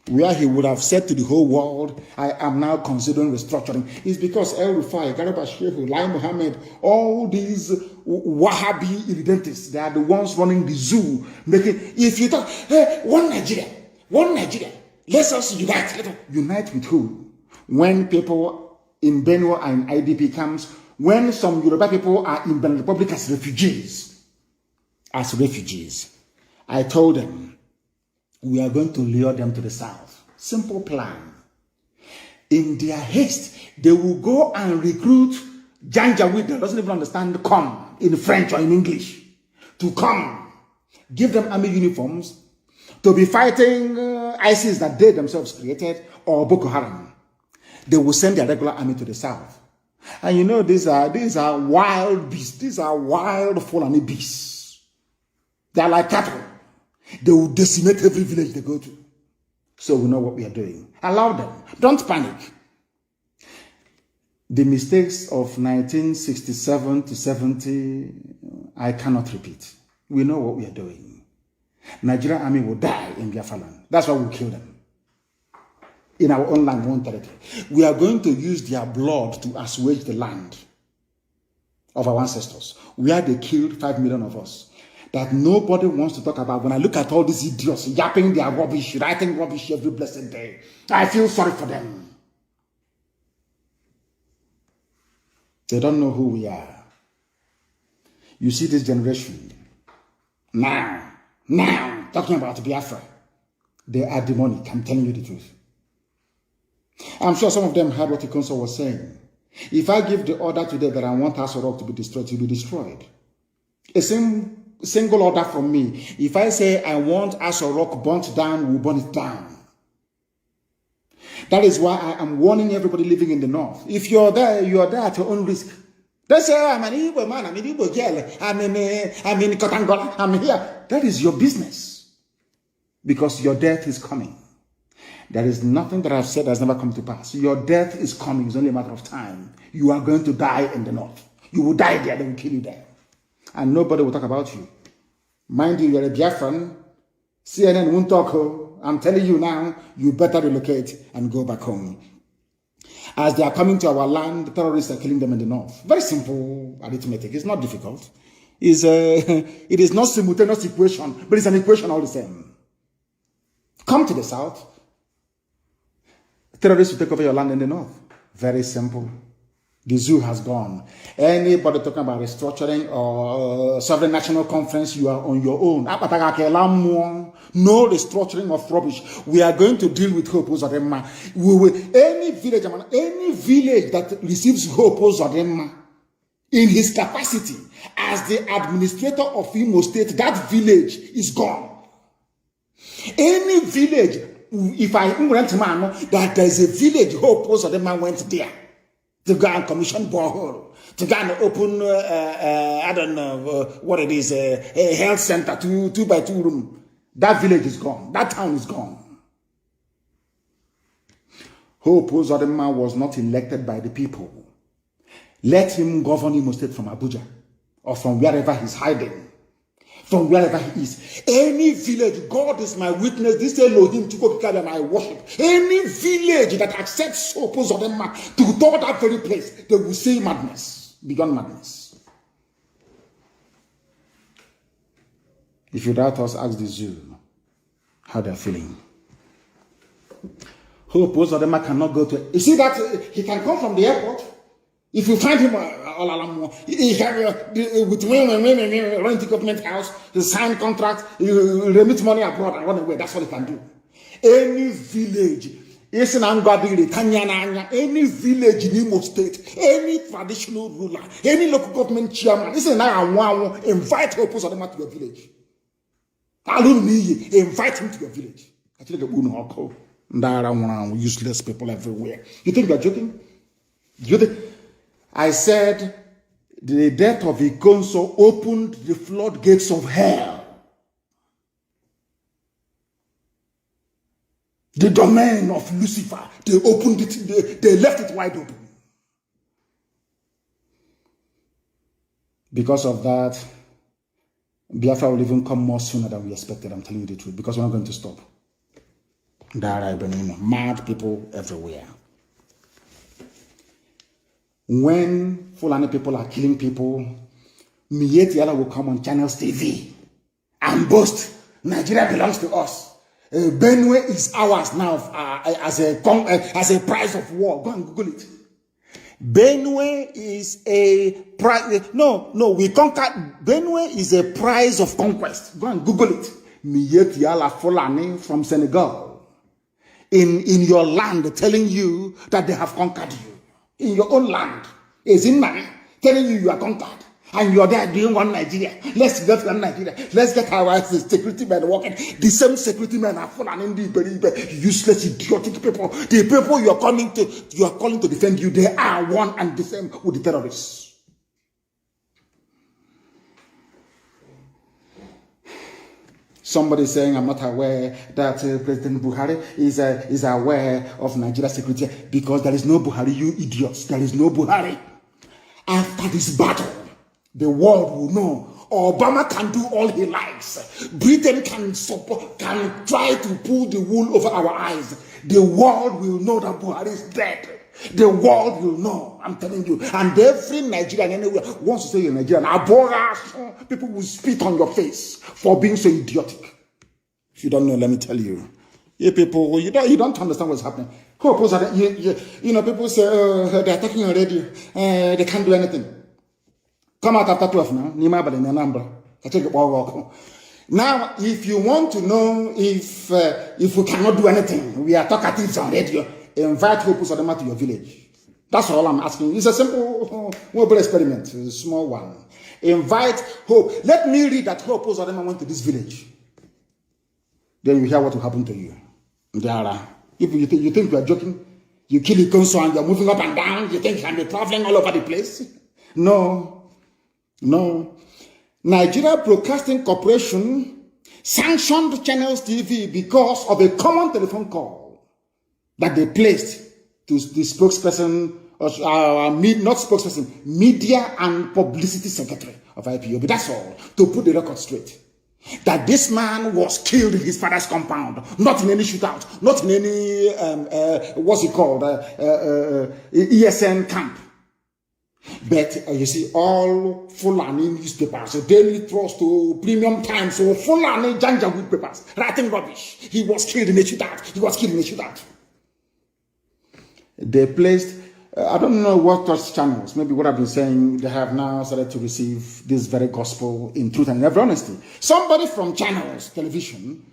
Where he would have said to the whole world, I am now considering restructuring, is because El Rufai, Garba Shehu, Lai Mohammed, all these Wahhabi irredentists, they are the ones running the zoo, making, if you talk, hey, one Nigeria, let us unite. Unite with who? When people in Benue and IDP camps, when some Yoruba people are in Benin Republic as refugees, I told them, we are going to lure them to the south. Simple plan. In their haste, they will go and recruit Janjaweed that doesn't even understand come in French or in English to come. Give them army uniforms to be fighting ISIS that they themselves created or Boko Haram. They will send their regular army to the south. And you know, these are wild beasts. These are wild Fulani beasts. They are like cattle. They will decimate every village they go to. So we know what we are doing. Allow them. Don't panic. The mistakes of 1967 to 70, I cannot repeat. We know what we are doing. Nigerian army will die in Biafra land. That's why we'll kill them. In our own land, own territory. We are going to use their blood to assuage the land of our ancestors. Where they killed 5 million of us. That nobody wants to talk about. When I look at all these idiots yapping their rubbish, writing rubbish every blessed day, I feel sorry for them. They don't know who we are. You see this generation, now, talking about Biafra, they are demonic. I'm telling you the truth. I'm sure some of them heard what Ikonso was saying. If I give the order today that I want Asorok to be destroyed, to be destroyed. A single order from me. If I say I want Asorok burnt down, we'll burn it down. That is why I am warning everybody living in the north. If you're there, you are there at your own risk. They say, I'm an Igbo man, I'm an Igbo girl, I'm in Kotangola, I'm here. That is your business. Because your death is coming. There is nothing that I've said that has never come to pass. Your death is coming. It's only a matter of time. You are going to die in the north. You will die there, they will kill you there. And nobody will talk about you. Mind you, you're a Biafran. CNN won't talk. I'm telling you now, you better relocate and go back home. As they are coming to our land, the terrorists are killing them in the north. Very simple arithmetic. It's not difficult. It is not simultaneous equation, but it's an equation all the same. Come to the south. Terrorists will take over your land in the north. Very simple. The zoo has gone. Anybody talking about restructuring or sovereign national conference, you are on your own. No restructuring of rubbish. We are going to deal with Hope Uzodinma. Any village that receives Hope Uzodinma in his capacity as the administrator of Imo State, that village is gone. Any village, if I went to man, that there is a village Hope Uzodinma went there. To go and commission borehole, to go and open, I don't know what it is, a health center, 2x2 room. That village is gone. That town is gone. Hope Uzodinma was not elected by the people. Let him govern Imo State from Abuja or from wherever he's hiding, from wherever he is. Any village, God is my witness, this Elohim to go to my worship. Any village that accepts Hope Uzodinma to go to that very place, they will see madness, beyond madness. If you doubt us, ask the zoo how they're feeling. Hope Uzodinma cannot go to. You see that he can come from the airport. If you find him all along, he can with rent the government house, he sign contract, he remit money abroad and run away. That's what he can do. Any village, any village in Imo State, any traditional ruler, any local government chairman, invite Hope Uzodinma to your village. Invite him to your village. I think useless people everywhere. You think they're joking? You think? I said the death of Ikonso opened the floodgates of hell. The domain of Lucifer. They opened it, they left it wide open. Because of that, Biafra will even come more sooner than we expected. I'm telling you the truth. Because we're not going to stop. Mad people everywhere. When Fulani people are killing people, Miyetiala will come on Channels TV and boast, Nigeria belongs to us. Benue is ours now as a prize of war. Go and Google it. Benue is a prize. No, we conquered. Benue is a prize of conquest. Go and Google it. Miyetiala Fulani from Senegal. In your land, telling you that they have conquered you. In your own land, is in Mali, telling you are conquered. And you're there doing one Nigeria. Let's get one Nigeria. Let's get our security men working. The same security men are full and useless, idiotic people. The people you are calling to defend you, they are one and the same with the terrorists. Somebody saying, I'm not aware that President Buhari is aware of Nigeria's security because there is no Buhari, you idiots. There is no Buhari. After this battle, the world will know Obama can do all he likes. Britain can try to pull the wool over our eyes. The world will know that Buhari is dead. The world will know, I'm telling you. And every Nigerian anywhere wants to say you're Nigerian. People will spit on your face for being so idiotic. If you don't know, let me tell you. You people, you don't understand what's happening. People say, they're talking on radio. They can't do anything. Come out after 12 now. Now, if you want to know if we cannot do anything, we are talkatives on radio. Invite Hope Uzodinma to your village. That's all I'm asking. It's a simple mobile experiment. It's a small one. Invite Hope. Let me read that Hope Uzodinma went to this village. Then you hear what will happen to you. If you think you are joking, you kill Ikonso and you're moving up and down, you think you can be traveling all over the place? No. Nigeria Broadcasting Corporation sanctioned Channels TV because of a common telephone call that they placed to the spokesperson, not spokesperson, media and publicity secretary of IPOB. That's all, to put the record straight. That this man was killed in his father's compound, not in any shootout, not in any, what's it called, ESN camp. But you see, all Fulani newspapers, Daily Trust to Premium Times, so Fulani Janjaweed papers, writing rubbish. He was killed in a shootout. They placed, I don't know what touch channels, maybe what I've been saying, they have now started to receive this very gospel in truth and every honesty. Somebody from Channels Television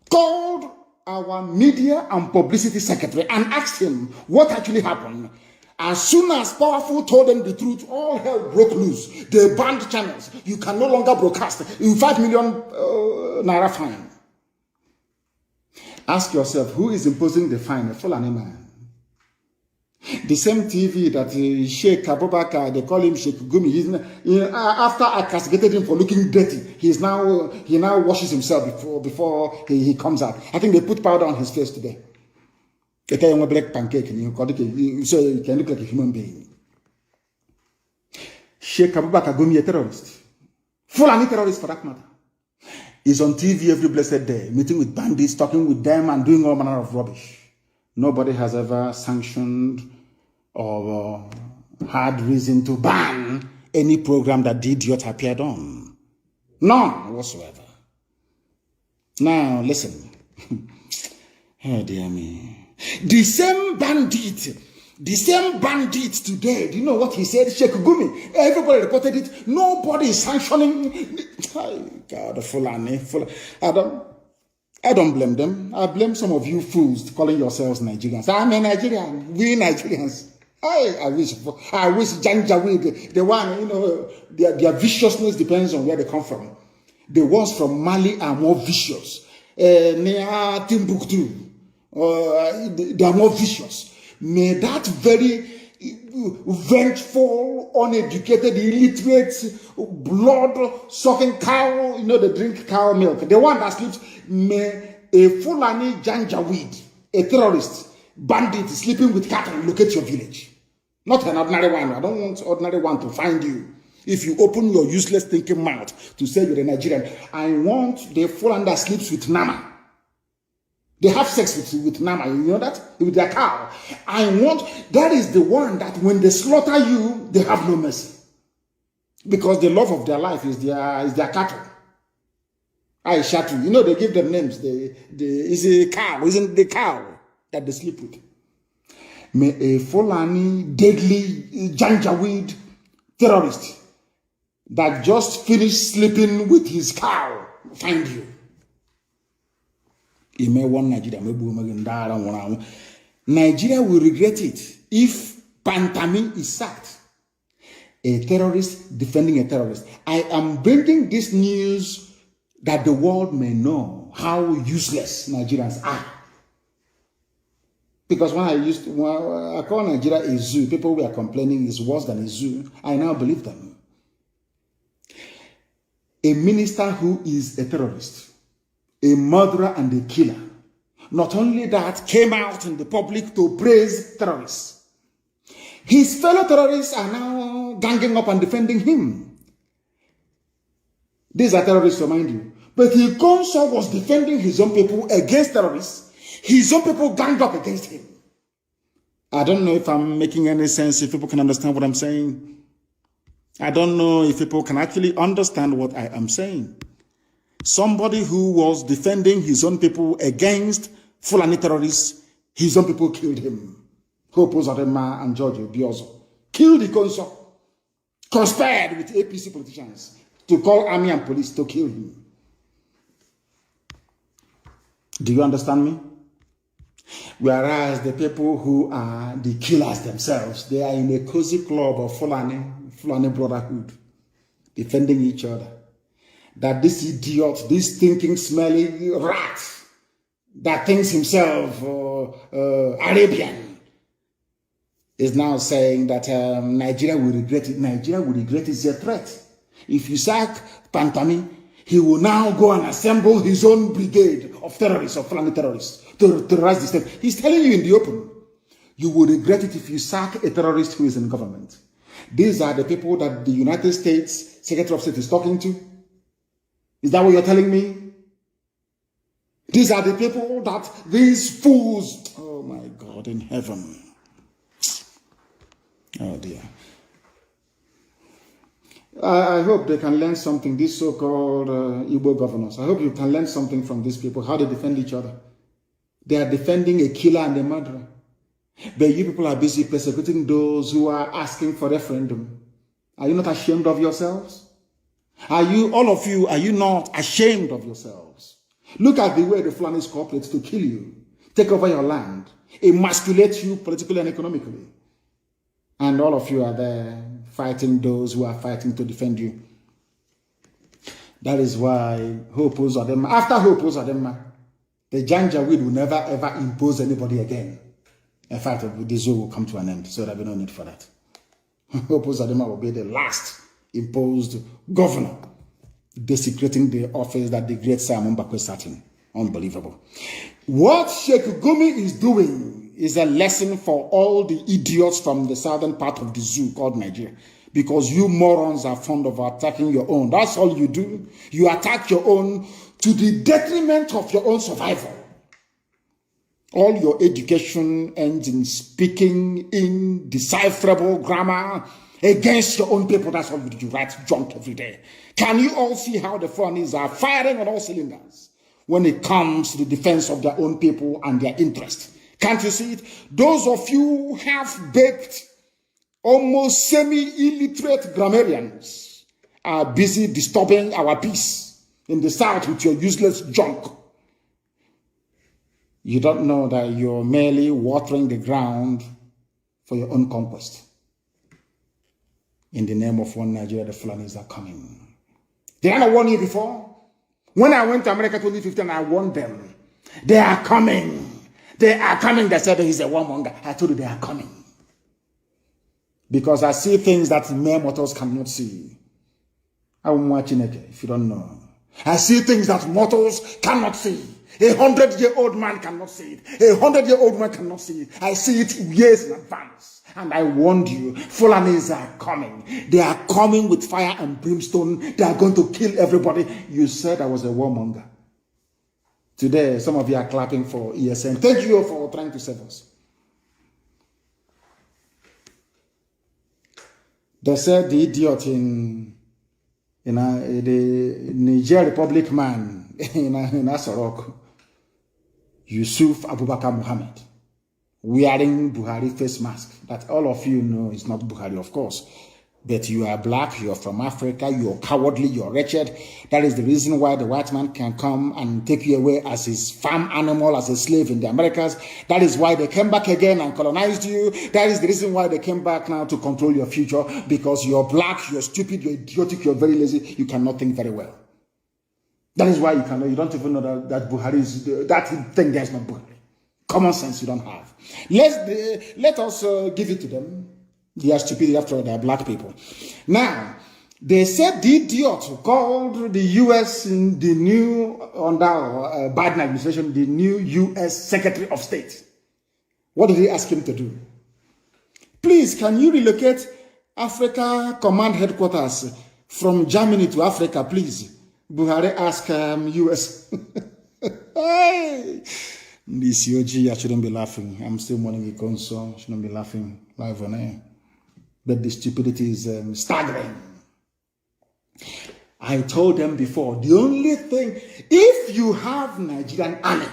called our media and publicity secretary and asked him what actually happened. As soon as Powerful told them the truth, all hell broke loose. They banned Channels. You can no longer broadcast. In 5 million naira fine. Ask yourself, who is imposing the fine? A Fulani man. The same TV that Sheikh Abubakar, they call him Sheikh Gumi. After I castigated him for looking dirty, he now washes himself before he comes out. I think they put powder on his face today. They tell him a black pancake, so he can look like a human being. Sheikh Abubakar Gumi, a terrorist. Fulani terrorist for that matter. He's on TV every blessed day, meeting with bandits, talking with them, and doing all manner of rubbish. Nobody has ever sanctioned or had reason to ban any program that the idiot appeared on. None whatsoever. Now, listen. Oh, dear me. The same bandit today, do you know what he said? Sheikh Gumi. Everybody reported it. Nobody is sanctioning. Oh, God, Fulani. I don't blame them. I blame some of you fools calling yourselves Nigerians. I'm a Nigerian. We Nigerians. I wish Janjaweed, the one, their viciousness depends on where they come from. The ones from Mali are more vicious. Near Timbuktu, they are more vicious. May that very vengeful, uneducated, illiterate, blood-sucking cow, they drink cow milk. The one that sleeps, may a Fulani Janjaweed, a terrorist, bandit sleeping with cattle, locate your village. Not an ordinary one. I don't want ordinary one to find you. If you open your useless thinking mouth to say you're a Nigerian, I want the Fulani that sleeps with Nama. They have sex with Nama, you know that? With their cow. That is the one that when they slaughter you, they have no mercy. Because the love of their life is their cattle. I shatu. They give them names. It's a cow, isn't the cow that they sleep with. May a Fulani, deadly, Janjaweed terrorist that just finished sleeping with his cow find you. Nigeria will regret it if Pantami is sacked. A terrorist defending a terrorist. I am bringing this news that the world may know how useless Nigerians are. Because when I call Nigeria a zoo, people were complaining it's worse than a zoo. I now believe them. A minister who is a terrorist, a murderer and a killer, not only that, came out in the public to praise terrorists. His fellow terrorists are now ganging up and defending him. These are terrorists, remind you. But he also was defending his own people against terrorists. His own people ganged up against him. I don't know if I'm making any sense, if people can understand what I'm saying. I don't know if people can actually understand what I am saying. Somebody who was defending his own people against Fulani terrorists, his own people killed him. Hope Uzodinma and George Biozo killed the consul, conspired with APC politicians to call army and police to kill him. Do you understand me? Whereas the people who are the killers themselves, they are in a cozy club of Fulani brotherhood, defending each other. That this idiot, this thinking, smelly rat, that thinks himself Arabian, is now saying that Nigeria will regret it. Nigeria will regret it. It's a threat. If you sack Pantami, he will now go and assemble his own brigade of terrorists, of Fulani terrorists, to terrorize the state. He's telling you in the open, you will regret it if you sack a terrorist who is in government. These are the people that the United States Secretary of State is talking to. Is that what you're telling me? These are the people that these fools, oh my God, in heaven. Oh dear. I hope they can learn something, these so-called Igbo governors. I hope you can learn something from these people, how they defend each other. They are defending a killer and a murderer. But you people are busy persecuting those who are asking for referendum. Are you not ashamed of yourselves? Are you, all of you, are you not ashamed of yourselves? Look at the way the Fulanis cooperate to kill you, take over your land, emasculate you politically and economically. And all of you are there fighting those who are fighting to defend you. That is why Hope Uzodinma, after Hope Uzodinma, the Janjaweed will never ever impose anybody again. In fact, the zoo will come to an end, so there'll be no need for that. Opus Adema will be the last imposed governor, desecrating the office that the great Simon Bakwe sat in. Unbelievable. What Sheikh Gumi is doing is a lesson for all the idiots from the southern part of the zoo called Nigeria. Because you morons are fond of attacking your own. That's all you do. You attack your own to the detriment of your own survival. All your education ends in speaking indecipherable grammar against your own people. That's all you do. You write junk every day. Can you all see how the Fulanis are firing on all cylinders when it comes to the defense of their own people and their interest? Can't you see it? Those of you half-baked, almost semi-illiterate grammarians are busy disturbing our peace in the South with your useless junk. You don't know that you're merely watering the ground for your own conquest. In the name of one Nigeria, the Fulanis are coming. Did I not warn you before? When I went to America 2015, I warned them. They are coming. They are coming. They said he's a warmonger. I told you they are coming. Because I see things that mere mortals cannot see. I'm watching it, if you don't know. I see things that mortals cannot see. 100-year-old man cannot see it. 100-year-old man cannot see it. I see it years in advance. And I warned you, Fulanis are coming. They are coming with fire and brimstone. They are going to kill everybody. You said I was a warmonger. Today, some of you are clapping for ESN. Thank you for trying to save us. They said the idiot in the Niger Republic man in Asorok, Yusuf Abubakar Muhammad, wearing Buhari face mask. That all of you know is not Buhari, of course. But you are black, you are from Africa, you are cowardly, you are wretched. That is the reason why the white man can come and take you away as his farm animal, as a slave in the Americas. That is why they came back again and colonized you. That is the reason why they came back now to control your future. Because you're black, you're stupid, you're idiotic, you're very lazy, you cannot think very well. That is why you don't even know that Buhari is, that thing there is not Buhari. Common sense you don't have. Let us give it to them. They are stupid, after all, they are black people. Now, they said the idiot called the U.S. in the new, under Biden administration, the new U.S. Secretary of State. What did he ask him to do? Please, can you relocate Africa Command Headquarters from Germany to Africa, please? Buhari asked U.S. Hey! This OG, I shouldn't be laughing. I'm still mourning a console. I shouldn't be laughing live on air. But the stupidity is staggering. I told them before, the only thing, if you have Nigerian army,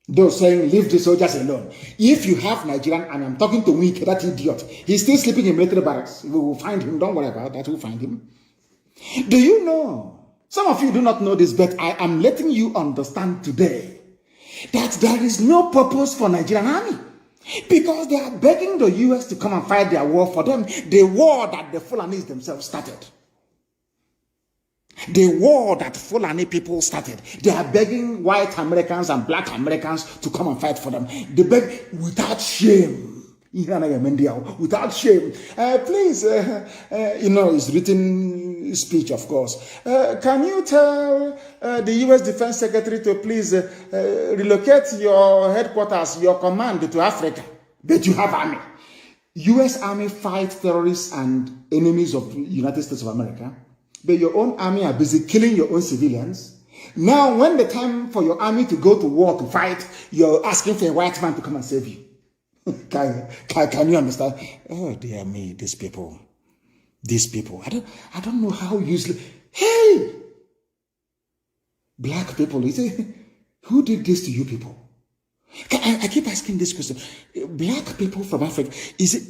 those saying leave the soldiers alone. If you have Nigerian army, I'm talking to Wike, that idiot. He's still sleeping in military barracks. We will find him. Don't worry about that. We'll find him. Do you know? Some of you do not know this, but I am letting you understand today that there is no purpose for Nigerian army. Because they are begging the U.S. to come and fight their war for them. The war that the Fulanis themselves started. The war that Fulani people started. They are begging white Americans and black Americans to come and fight for them. They beg without shame. Without shame. Please, it's written speech, of course. Can you tell the U.S. Defense Secretary to please relocate your headquarters, your command to Africa? But you have army. U.S. Army fights terrorists and enemies of the United States of America. But your own army are busy killing your own civilians. Now, when the time for your army to go to war to fight, you're asking for a white man to come and save you. Can you understand? Oh dear me, these people. I don't know how useless. Hey, black people. Who did this to you people? I keep asking this question. Black people from Africa.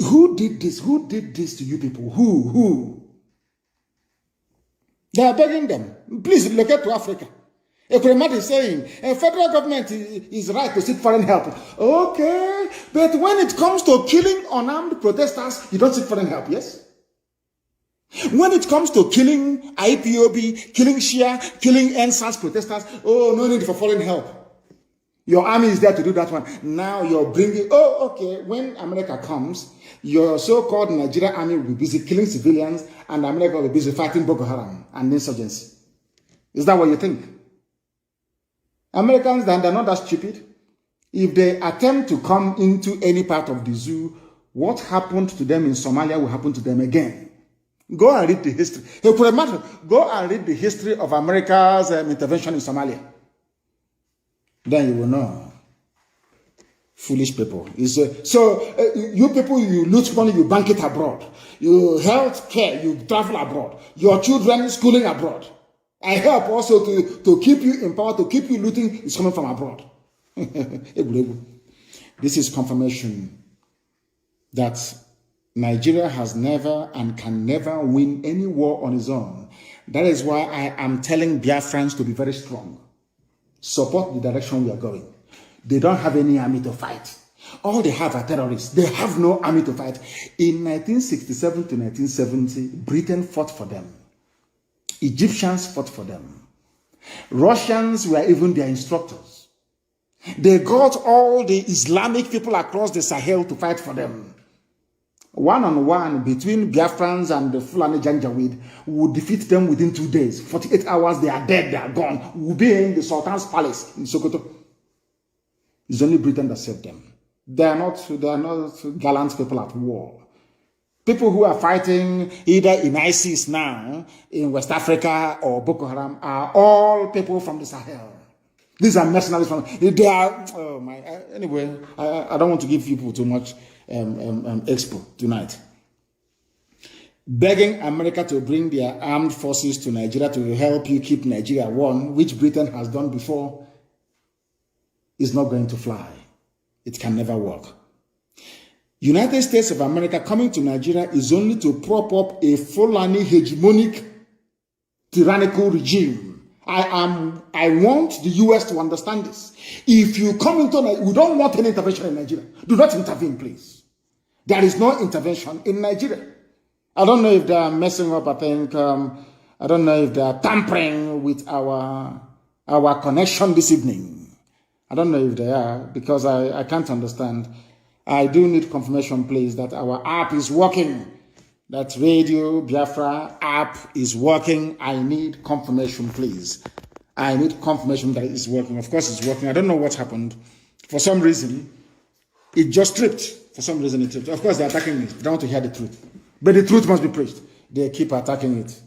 Who did this? Who did this to you people? Who? They are begging them. Please relocate to Africa. Ekremad is saying, federal government is right to seek foreign help. Okay, but when it comes to killing unarmed protesters, you don't seek foreign help, yes? When it comes to killing IPOB, killing Shia, killing NSAS protesters, oh, no need for foreign help. Your army is there to do that one. Now you're bringing, oh, okay, when America comes, your so-called Nigerian army will be busy killing civilians and America will be busy fighting Boko Haram and insurgency. Is that what you think? Americans, they're not that stupid. If they attempt to come into any part of the zoo, what happened to them in Somalia will happen to them again. Go and read the history. Hey, for a matter, go and read the history of America's intervention in Somalia. Then you will know. Foolish people. You people, you loot money, you bank it abroad. You health care, you travel abroad. Your children schooling abroad. I help also to keep you in power, to keep you looting, is coming from abroad. This is confirmation that Nigeria has never and can never win any war on its own. That is why I am telling Biafrans to be very strong. Support the direction we are going. They don't have any army to fight. All they have are terrorists. They have no army to fight. In 1967 to 1970, Britain fought for them. Egyptians fought for them. Russians were even their instructors. They got all the Islamic people across the Sahel to fight for them. One-on-one between Biafrans and the Fulani Janjaweed would defeat them within 2 days. 48 hours, they are dead, they are gone. We'll be in the Sultan's palace in Sokoto. It's only Britain that saved them. They are not gallant people at war. People who are fighting either in ISIS now, in West Africa, or Boko Haram are all people from the Sahel. These are mercenaries from, they are, oh my, anyway, I don't want to give people too much expo tonight. Begging America to bring their armed forces to Nigeria to help you keep Nigeria warm, which Britain has done before, is not going to fly. It can never work. United States of America coming to Nigeria is only to prop up a Fulani hegemonic tyrannical regime. I want the US to understand this. If you come into Nigeria, we don't want any intervention in Nigeria. Do not intervene, please. There is no intervention in Nigeria. I don't know if they are messing up, I think. I don't know if they are tampering with our connection this evening. I don't know if they are, because I can't understand. I do need confirmation, please, that our app is working. That Radio Biafra app is working. I need confirmation, please. I need confirmation that it is working. Of course, it's working. I don't know what happened. For some reason, it just tripped. For some reason, it tripped. Of course, they're attacking me. They don't want to hear the truth. But the truth must be preached. They keep attacking it.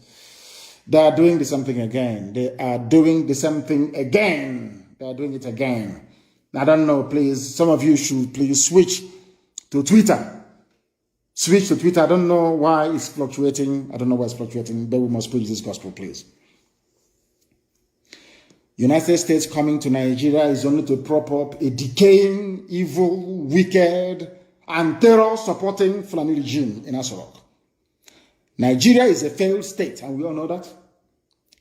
They are doing the same thing again. They are doing the same thing again. They are doing it again. I don't know, please. Some of you should please switch to Twitter. Switch to Twitter. I don't know why it's fluctuating. I don't know why it's fluctuating, but we must preach this gospel, please. United States coming to Nigeria is only to prop up a decaying, evil, wicked, and terror-supporting Fulani regime in Asorok. Nigeria is a failed state, and we all know that.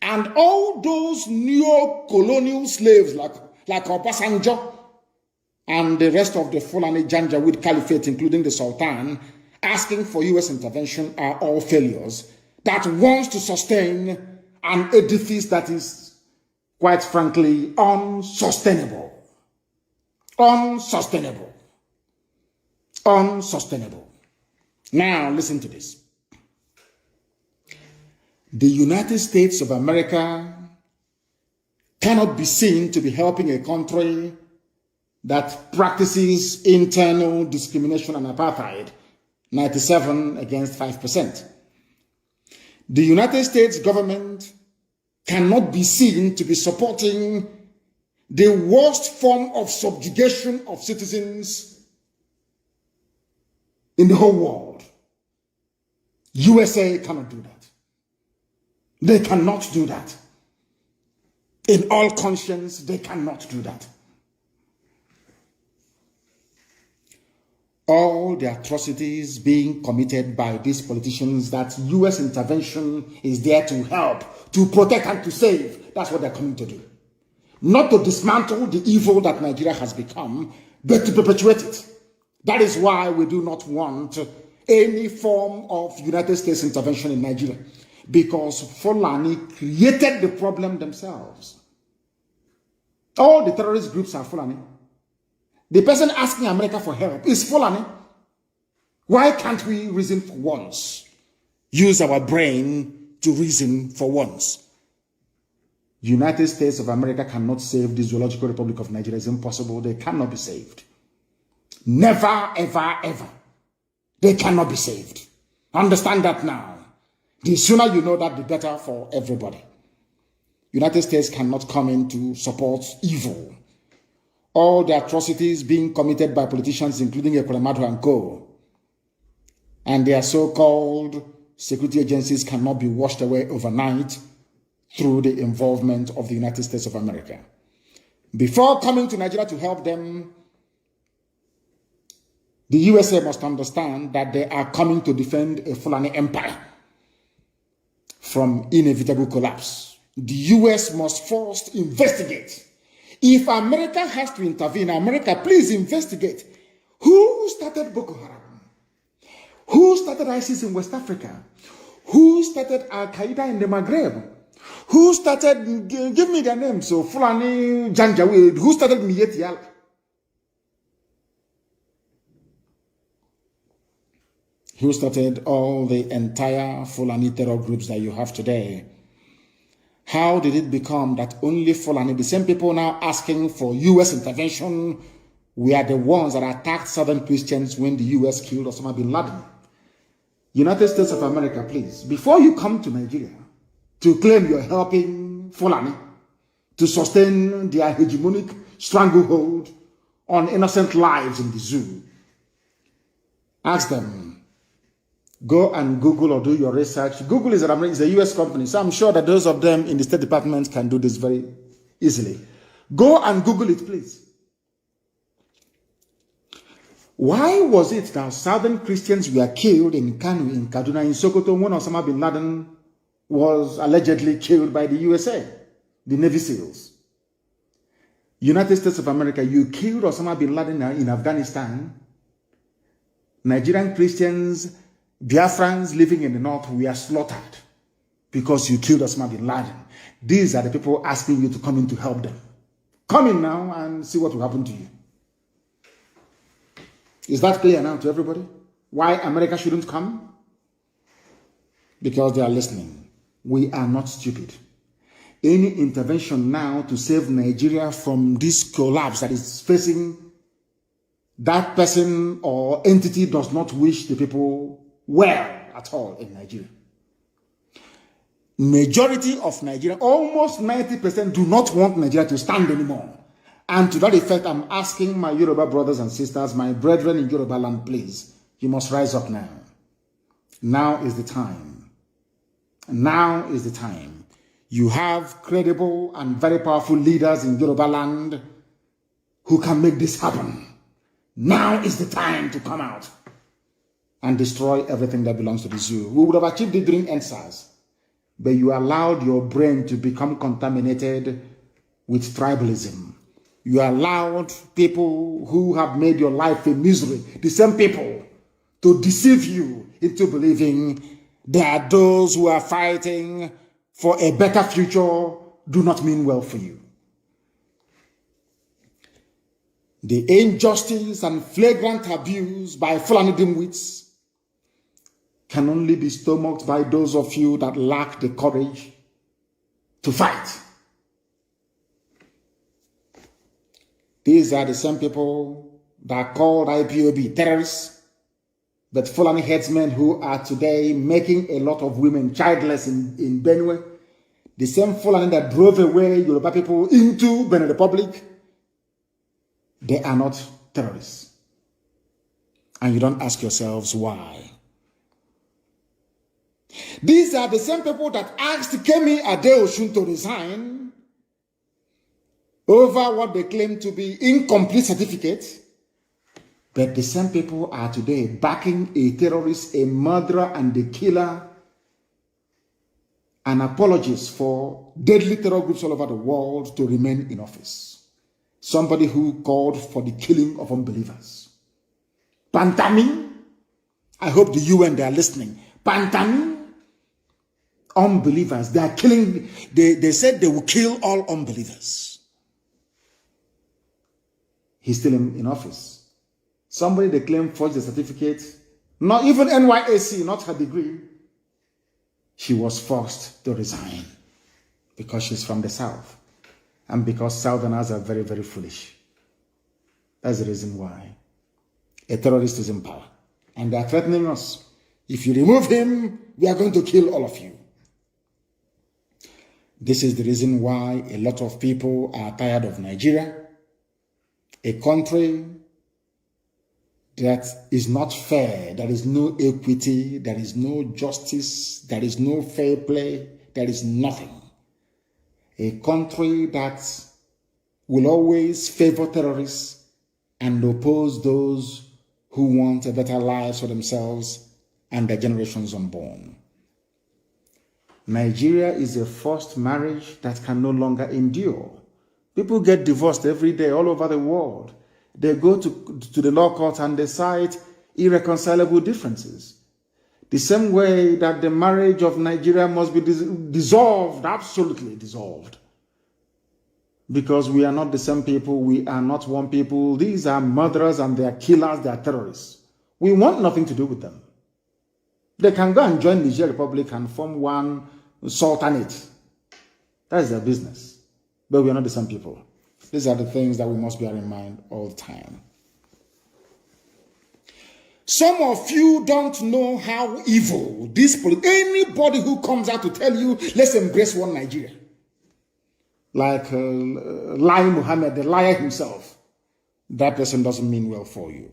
And all those neo-colonial slaves like Obasanjo and the rest of the Fulani Janjaweed Caliphate, including the Sultan, asking for U.S. intervention are all failures that wants to sustain an edifice that is, quite frankly, unsustainable. Unsustainable. Unsustainable. Now, listen to this. The United States of America cannot be seen to be helping a country that practices internal discrimination and apartheid, 97 against 5%. The United States government cannot be seen to be supporting the worst form of subjugation of citizens in the whole world. USA cannot do that. They cannot do that. In all conscience, they cannot do that. All the atrocities being committed by these politicians, that U.S. intervention is there to help, to protect and to save. That's what they're coming to do. Not to dismantle the evil that Nigeria has become, but to perpetuate it. That is why we do not want any form of United States intervention in Nigeria, because Fulani created the problem themselves. All the terrorist groups are Fulani. The person asking America for help is Fulani. Why can't we reason for once? Use our brain to reason for once. United States of America cannot save the Zoological Republic of Nigeria. It's impossible. They cannot be saved. Never, ever, ever. They cannot be saved. Understand that now. The sooner you know that, the better for everybody. United States cannot come in to support evil. All the atrocities being committed by politicians, including Ekwelemadu and co. And their so-called security agencies cannot be washed away overnight through the involvement of the United States of America. Before coming to Nigeria to help them, the USA must understand that they are coming to defend a Fulani empire from inevitable collapse. The US must first investigate. If America has to intervene, America, please investigate. Who started Boko Haram? Who started ISIS in West Africa? Who started Al-Qaeda in the Maghreb? Who started, give me their names, so Fulani, Janjaweed, who started Miyetial? Who started all the entire Fulani terror groups that you have today? How did it become that only Fulani, the same people now asking for US intervention, were the ones that attacked Southern Christians when the US killed Osama bin Laden? United States of America, please, before you come to Nigeria to claim you're helping Fulani to sustain their hegemonic stranglehold on innocent lives in the zoo, ask them. Go and Google or do your research. Google is a US company, so I'm sure that those of them in the State Department can do this very easily. Go and Google it, please. Why was it that Southern Christians were killed in Kanu, in Kaduna, in Sokoto, when Osama bin Laden was allegedly killed by the USA, the Navy SEALs? United States of America, you killed Osama bin Laden in Afghanistan. Nigerian Christians, Biafrans living in the north, we are slaughtered because you killed Osama bin Laden. These are the people asking you to come in to help them. Come in now and see what will happen to you. Is that clear now to everybody? Why America shouldn't come? Because they are listening. We are not stupid. Any intervention now to save Nigeria from this collapse that is facing that person or entity does not wish the people well at all in Nigeria. Majority of Nigeria, almost 90%, do not want Nigeria to stand anymore. And to that effect, I'm asking my Yoruba brothers and sisters, my brethren in Yoruba land, please, you must rise up now. Now is the time. Now is the time. You have credible and very powerful leaders in Yoruba land who can make this happen. Now is the time to come out and destroy everything that belongs to the zoo. We would have achieved it during NSAS, but you allowed your brain to become contaminated with tribalism. You allowed people who have made your life a misery, the same people, to deceive you into believing that those who are fighting for a better future do not mean well for you. The injustice and flagrant abuse by Fulani dimwits can only be stomached by those of you that lack the courage to fight. These are the same people that called IPOB terrorists, but Fulani headsmen who are today making a lot of women childless in Benue, the same Fulani that drove away Yoruba people into Benin Republic, they are not terrorists. And you don't ask yourselves why. These are the same people that asked Kemi Adeosun to resign over what they claim to be incomplete certificates. But the same people are today backing a terrorist, a murderer, and a killer, and apologists for deadly terror groups all over the world to remain in office. Somebody who called for the killing of unbelievers. Pantami, I hope the UN, they are listening. Pantami, unbelievers, they are killing, they said they will kill all unbelievers. he's still in office. Somebody they claim forged the certificate, not even NYSC, not her degree. She was forced to resign because she's from the South and because Southerners are very, very foolish. That's the reason why a terrorist is in power. And they're threatening us. If you remove him, we are going to kill all of you. This is the reason why a lot of people are tired of Nigeria, a country that is not fair, there is no equity, there is no justice, there is no fair play, there is nothing. A country that will always favor terrorists and oppose those who want a better life for themselves and their generations unborn. Nigeria is a forced marriage that can no longer endure. People get divorced every day all over the world. They go to the law court and they cite irreconcilable differences. The same way that the marriage of Nigeria must be dissolved, absolutely dissolved. Because we are not the same people, we are not one people. These are murderers and they are killers, they are terrorists. We want nothing to do with them. They can go and join Niger Republic and form one sultanate. That is their business. But we are not the same people. These are the things that we must bear in mind all the time. Some of you don't know how evil this anybody who comes out to tell you, let's embrace one Nigeria. Like Lai Muhammad, the liar himself. That person doesn't mean well for you.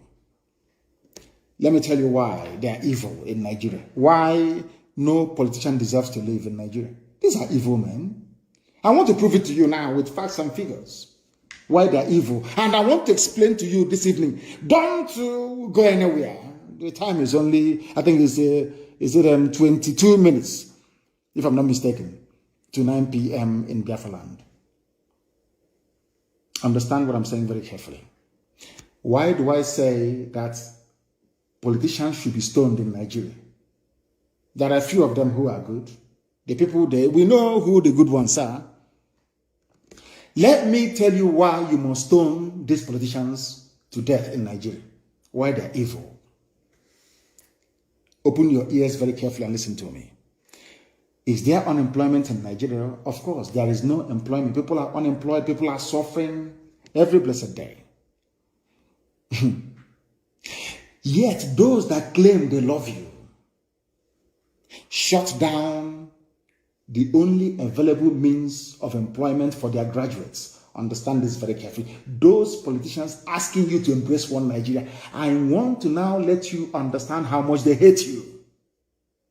Let me tell you why they are evil in Nigeria. Why no politician deserves to live in Nigeria. These are evil men. I want to prove it to you now with facts and figures. Why they are evil. And I want to explain to you this evening. Don't go anywhere. The time is only, I think it's 22 minutes, if I'm not mistaken, to 9 p.m. in Biafra land. Understand what I'm saying very carefully. Why do I say that politicians should be stoned in Nigeria? There are a few of them who are good. The people there, we know who the good ones are. Let me tell you why you must stone these politicians to death in Nigeria. Why they're evil. Open your ears very carefully and listen to me. Is there unemployment in Nigeria? Of course, there is no employment. People are unemployed. People are suffering every blessed day. Yet those that claim they love you shut down the only available means of employment for their graduates. Understand this very carefully. Those politicians asking you to embrace one Nigeria, I want to now let you understand how much they hate you.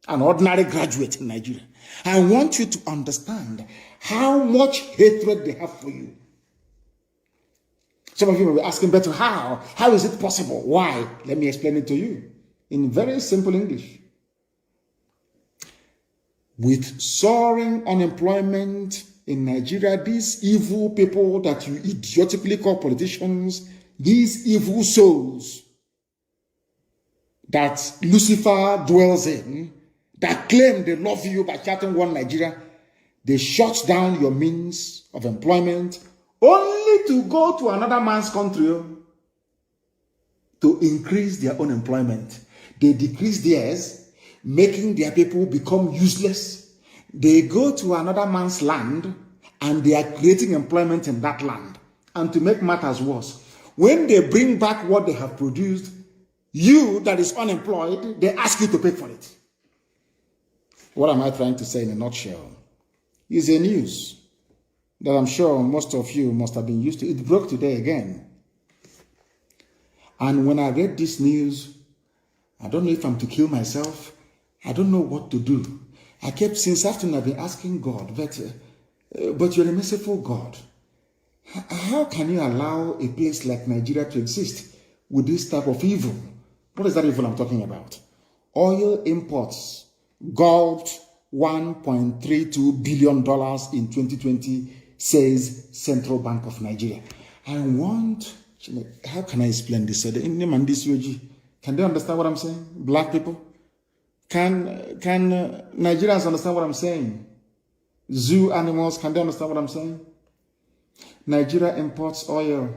An ordinary graduate in Nigeria. I want you to understand how much hatred they have for you. Some of you will be asking, but how? How is it possible? Why? Let me explain it to you in very simple English. With soaring unemployment in Nigeria, these evil people that you idiotically call politicians, these evil souls that Lucifer dwells in, that claim they love you by shouting one Nigeria, they shut down your means of employment only to go to another man's country to increase their own employment. They decrease theirs, making their people become useless. They go to another man's land and they are creating employment in that land. And to make matters worse, when they bring back what they have produced, you that is unemployed, they ask you to pay for it. What am I trying to say in a nutshell? It's a news that I'm sure most of you must have been used to. It broke today again. And when I read this news, I don't know if I'm to kill myself. I don't know what to do. I kept, since afternoon, I've been asking God, but you're a merciful God. How can you allow a place like Nigeria to exist with this type of evil? What is that evil I'm talking about? Oil imports gulped $1.32 billion in 2020, says Central Bank of Nigeria. I want, how can I explain this? Can they understand what I'm saying? Black people? Can Nigerians understand what I'm saying? Zoo animals, can they understand what I'm saying? Nigeria imports oil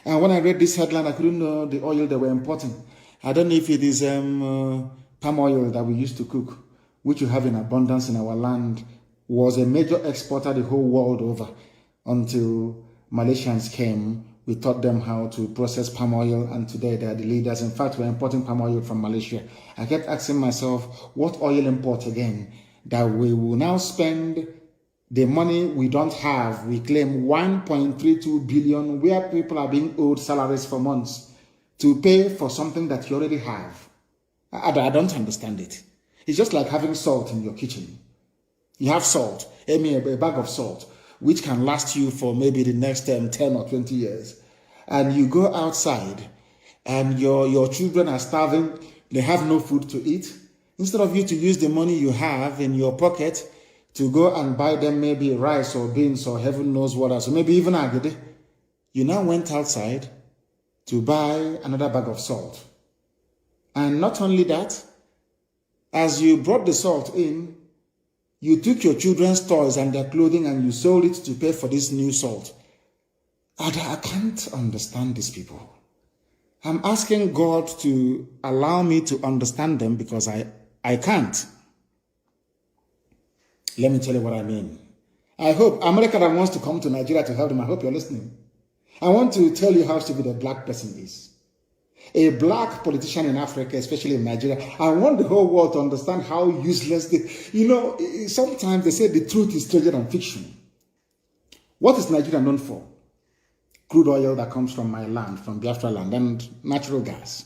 And when I read this headline, I couldn't know the oil they were importing. I don't know if it is palm oil that we used to cook, which we have in abundance in our land, was a major exporter the whole world over until Malaysians came. We taught them how to process palm oil, and today they are the leaders. In fact, we're importing palm oil from Malaysia. I kept asking myself, what oil import again? That we will now spend the money we don't have. We claim 1.32 billion, where people are being owed salaries for months, to pay for something that you already have. I don't understand it. It's just like having salt in your kitchen. You have salt, a bag of salt, which can last you for maybe the next 10 or 20 years. And you go outside and your children are starving, they have no food to eat. Instead of you to use the money you have in your pocket to go and buy them maybe rice or beans or heaven knows what else, or maybe even agede, you now went outside to buy another bag of salt. And not only that, as you brought the salt in, you took your children's toys and their clothing and you sold it to pay for this new salt. I can't understand these people. I'm asking God to allow me to understand them because I can't. Let me tell you what I mean. I hope America that wants to come to Nigeria to help them, I hope you're listening. I want to tell you how stupid a black person is. A black politician in Africa, especially in Nigeria, I want the whole world to understand how useless they, sometimes they say the truth is stranger than fiction. What is Nigeria known for? Crude oil that comes from my land, from Biafra land, and natural gas.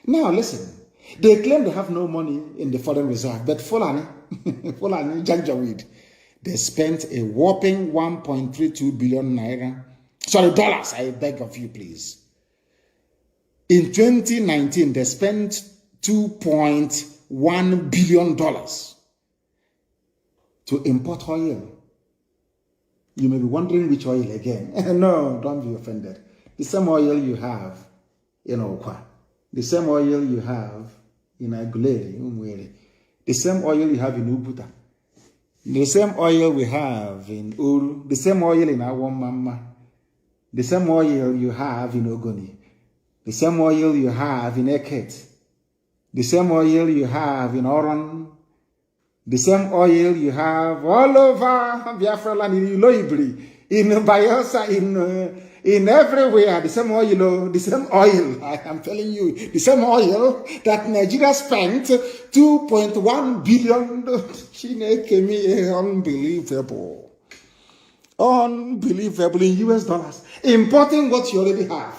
Now listen, they claim they have no money in the foreign reserve, but Fulani, Janjaweed, they spent a whopping 1.32 billion naira. Sorry, dollars, I beg of you, please. In 2019, they spent $2.1 billion to import oil. You may be wondering which oil again. No, don't be offended. The same oil you have in Okwa, the same oil you have in Aguleri, the same oil you have in Ubuta, the same oil we have in Uru, the same oil in Awamama, the same oil you have in Ogoni, the same oil you have in Eket, the same oil you have in Oron, the same oil you have all over Biafra land, in Iloibri, in Bayelsa, in everywhere. The same oil, the same oil. I am telling you, the same oil that Nigeria spent 2.1 billion. Unbelievable, unbelievable in US dollars, importing what you already have.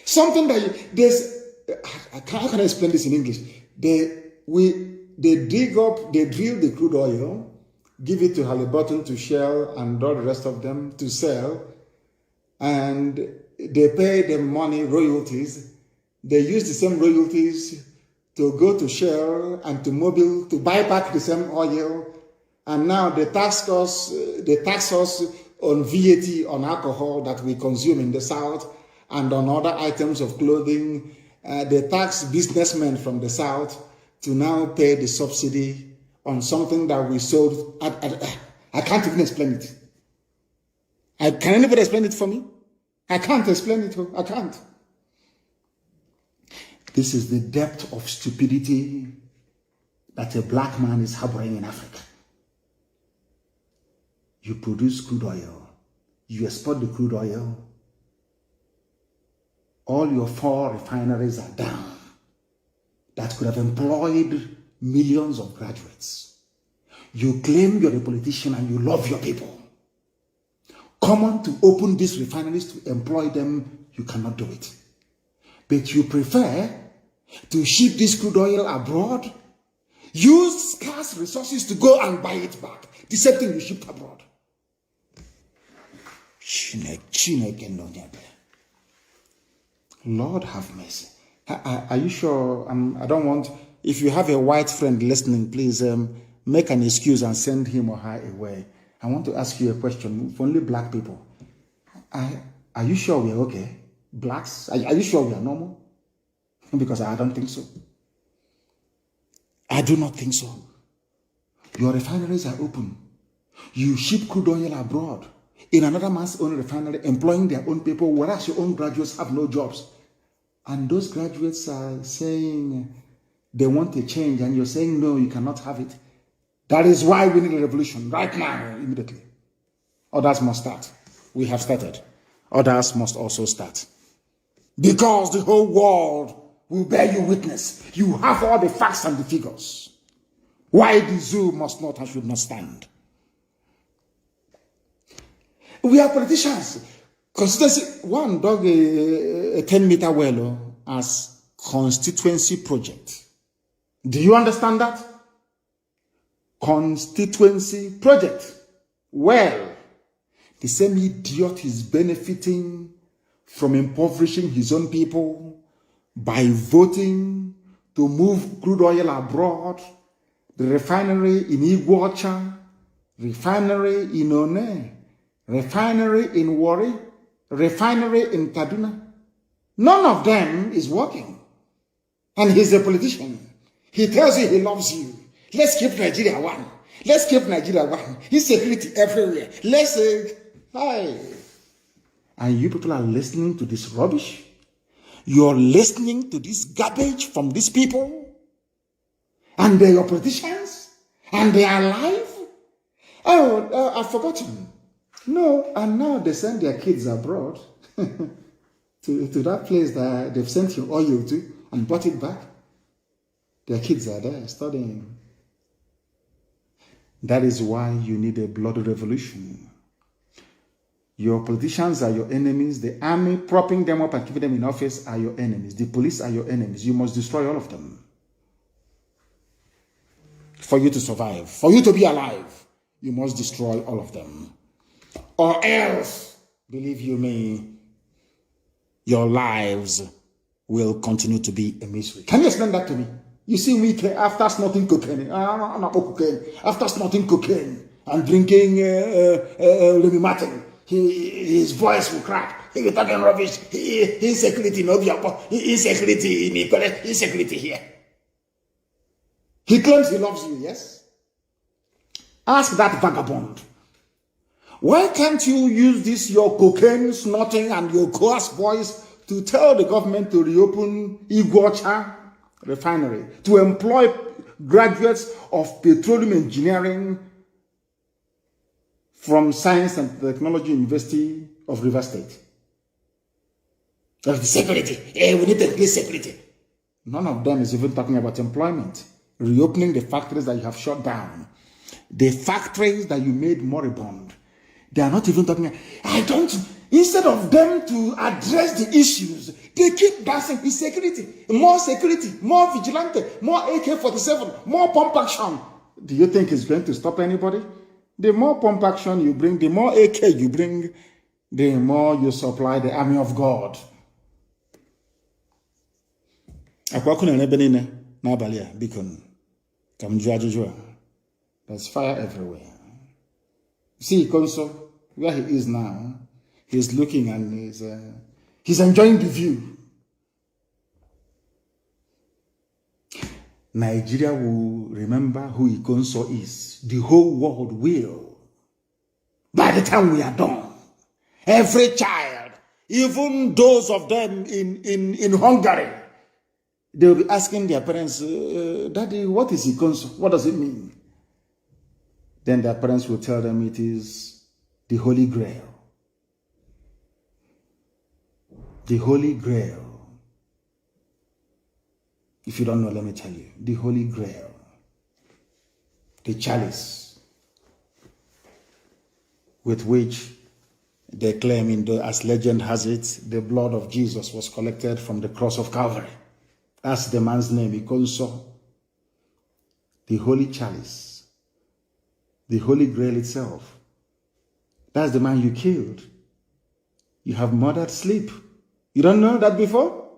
Something that how can I explain this in English? They drill the crude oil, give it to Halliburton, to Shell, and all the rest of them to sell, and they pay them money, royalties. They use the same royalties to go to Shell and to Mobil to buy back the same oil, and now they tax us on VAT on alcohol that we consume in the South and on other items of clothing. They tax businessmen from the South to now pay the subsidy on something that we sold. I can't even explain it. Can anybody explain it for me? I can't explain it. I can't. This is the depth of stupidity that a black man is harboring in Africa. You produce crude oil. You export the crude oil. All your 4 refineries are down that could have employed millions of graduates. You claim you're a politician and you love your people. Come on to open these refineries to employ them, you cannot do it. But you prefer to ship this crude oil abroad, use scarce resources to go and buy it back. The same thing you shipped abroad. Lord have mercy. Are you sure? I don't want, if you have a white friend listening, please make an excuse and send him or her away. I want to ask you a question for only black people. Are you sure we're okay? Blacks? Are you sure we are normal? Because I don't think so. I do not think so. Your refineries are open. You ship crude oil abroad. in another man's own refinery, employing their own people, whereas your own graduates have no jobs. And those graduates are saying they want a change, and you're saying, no, you cannot have it. That is why we need a revolution right now, immediately. Others must start. We have started. Others must also start. Because the whole world will bear you witness. You have all the facts and the figures. Why the zoo must not and should not stand. We are politicians. Constituency, one dug a 10-meter well as constituency project. Do you understand that? Constituency project. Well, the same idiot is benefiting from impoverishing his own people by voting to move crude oil abroad, the refinery in Iguacha, refinery in One, refinery in Warri, refinery in Kaduna. None of them is working. And he's a politician. He tells you he loves you. Let's keep Nigeria one. Let's keep Nigeria one. Insecurity everywhere. Let's hi. And you people are listening to this rubbish? You're listening to this garbage from these people? And they're your politicians? And they are alive? Oh, I've forgotten. No, and now they send their kids abroad to that place that they've sent your oil to and bought it back. Their kids are there studying. That is why you need a bloody revolution. Your politicians are your enemies. The army propping them up and keeping them in office are your enemies. The police are your enemies. You must destroy all of them. For you to survive, for you to be alive, you must destroy all of them. Or else, believe you me, your lives will continue to be a misery. Can you explain that to me? You see me after snorting cocaine, after snorting cocaine and drinking Remy Martin, his voice will crack. He will talking rubbish. Insecurity, no insecurity, insecurity here. He claims he loves you, yes? Ask that vagabond. Why can't you use this, your cocaine snorting and your coarse voice, to tell the government to reopen Iguacha refinery, to employ graduates of petroleum engineering from Science and Technology University of River State? Of the security. We need to increase security. None of them is even talking about employment. Reopening the factories that you have shut down. The factories that you made moribund. They are not even talking. Instead of them to address the issues, they keep dancing with security, more vigilante, more AK-47, more pump action. Do you think it's going to stop anybody? The more pump action you bring, the more AK you bring, the more you supply the army of God. There's fire everywhere. See, Conso, where he is now, he's looking and he's enjoying the view. Nigeria will remember who Ikonso is. The whole world will. By the time we are done, every child, even those of them in Hungary, they will be asking their parents, Daddy, what is Ikonso? What does it mean? Then their parents will tell them it is the Holy Grail. The Holy Grail. If you don't know, let me tell you. The Holy Grail. The chalice with which they claim, as legend has it, the blood of Jesus was collected from the cross of Calvary. That's the man's name, Ikonso. The Holy Chalice. The Holy Grail itself. That's the man you killed. You have murdered sleep. You don't know that before?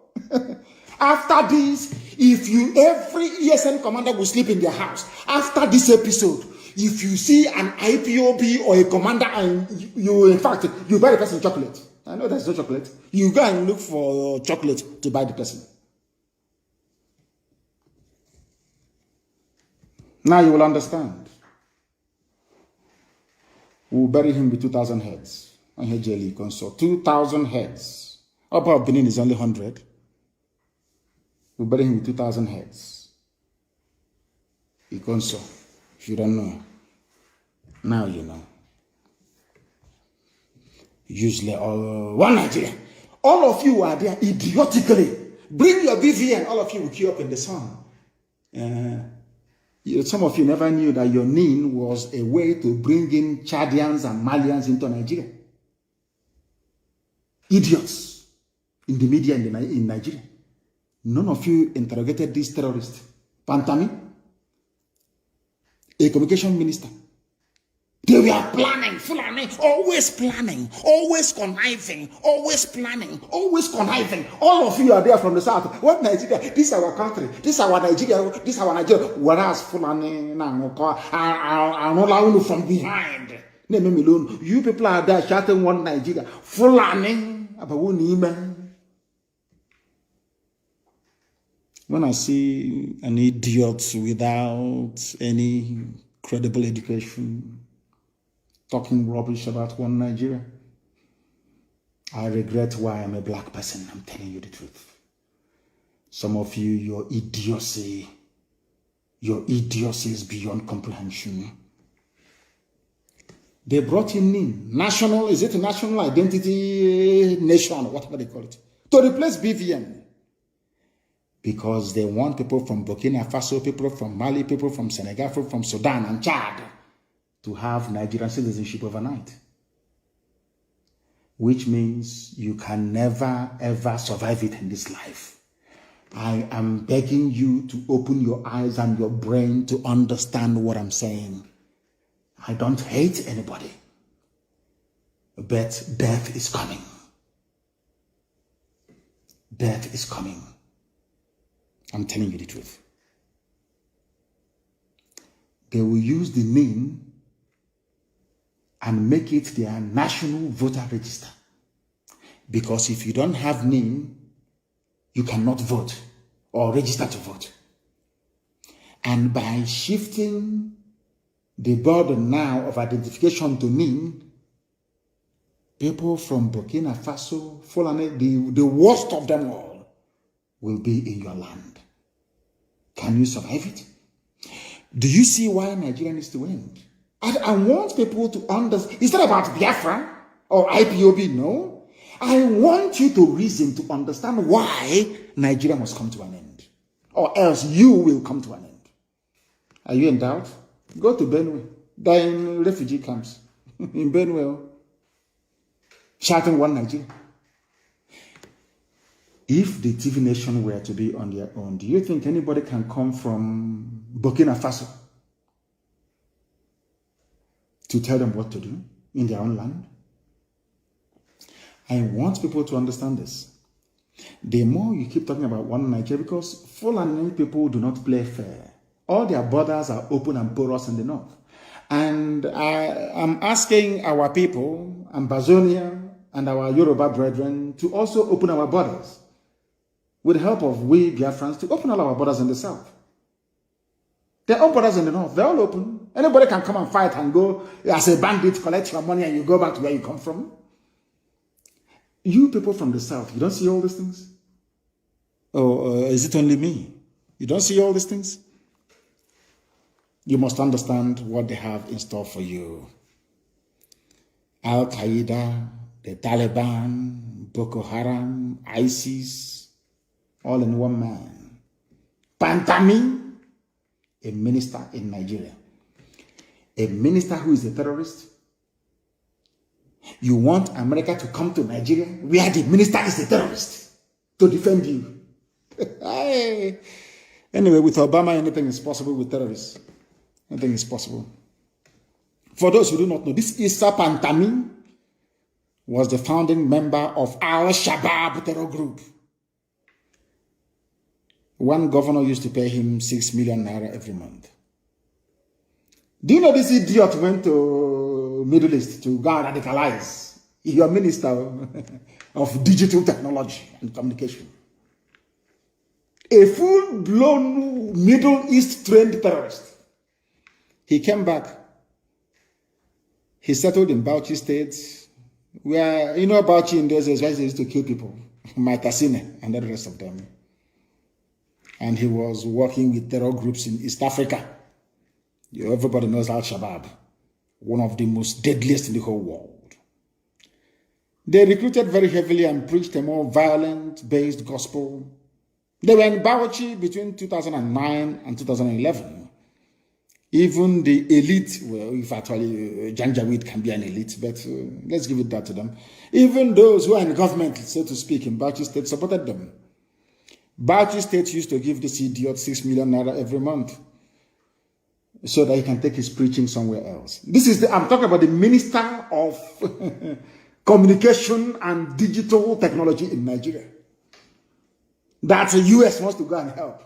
After this, every ESN commander will sleep in their house. After this episode, if you see an IPOB or a commander and you buy the person chocolate. I know there's no chocolate. You go and look for chocolate to buy the person. Now you will understand. We'll bury him with 2,000 heads. I hear Jelly console. 2,000 heads. Upper of Benin is only 100. We'll bury him with 2,000 heads. Console. If you don't know, now you know. Usually, one Nigeria. All of you are there idiotically. Bring your BVN. All of you will queue up in the sun. Some of you never knew that your name was a way to bring in Chadians and Malians into Nigeria. Idiots in the media in Nigeria. None of you interrogated this terrorist. Pantami, a communication minister. They were planning, Fulani, always planning, always conniving, always planning, always conniving. All of you are there from the south. What Nigeria? This is our country. This is our Nigeria. This is our Nigeria. Whereas Fulani are from behind. You people are there shouting one Nigeria. Fulani. When I see an idiot without any credible education talking rubbish about one Nigeria, I regret why I'm a black person. I'm telling you the truth. Some of you, your idiocy is beyond comprehension. They brought him in. National, is it a national identity nation, whatever they call it, to replace BVN. Because they want people from Burkina Faso, people from Mali, people from Senegal, people from Sudan and Chad to have Nigerian citizenship overnight. Which means you can never ever survive it in this life. I am begging you to open your eyes and your brain to understand what I'm saying. I don't hate anybody, but death is coming. Death is coming. I'm telling you the truth. They will use the name and make it their national voter register. Because if you don't have name, you cannot vote or register to vote. And by shifting the burden now of identification to name, people from Burkina Faso, Fulani, the worst of them all, will be in your land. Can you survive it? Do you see why Nigeria needs to end? I want people to understand. It's not about Biafra or IPOB, no. I want you to reason to understand why Nigeria must come to an end. Or else you will come to an end. Are you in doubt? Go to Benue. Die in refugee camps. In Benue. Shouting one Nigeria. If the TV nation were to be on their own, do you think anybody can come from Burkina Faso to tell them what to do in their own land? I want people to understand this. The more you keep talking about one Nigeria, because Fulani people do not play fair. All their borders are open and porous in the north. And I am asking our people, Ambazonia and our Yoruba brethren, to also open our borders. With the help of we Biafrans, to open all our borders in the south. There are borders in the north. They're all open. Anybody can come and fight and go as a bandit, collect your money, and you go back to where you come from. You people from the south, you don't see all these things? Or is it only me? You don't see all these things? You must understand what they have in store for you. Al-Qaeda, the Taliban, Boko Haram, ISIS, all in one man. Pantami, a minister in Nigeria. A minister who is a terrorist. You want America to come to Nigeria where the minister is a terrorist to defend you. Anyway, with Obama, anything is possible with terrorists. Anything is possible. For those who do not know, this Issa Pantami was the founding member of Al-Shabaab terror group. One governor used to pay him 6 million naira every month. Do you know this idiot went to Middle East to go and radicalize? You're minister of digital technology and communication. A full-blown Middle East trained terrorist. He came back. He settled in Bauchi State, where, you know, Bauchi in those days, they used to kill people, Maitasine and the rest of them. And he was working with terror groups in East Africa. Everybody knows Al-Shabaab, one of the most deadliest in the whole world. They recruited very heavily and preached a more violent-based gospel. They were in Bauchi between 2009 and 2011. Even the elite, well, if actually Janjaweed can be an elite, but let's give it that to them. Even those who are in government, so to speak, in Bauchi State supported them. Bauchi State used to give this idiot 6 million naira every month so that he can take his preaching somewhere else. This is I'm talking about the Minister of Communication and Digital Technology in Nigeria. That the US wants to go and help.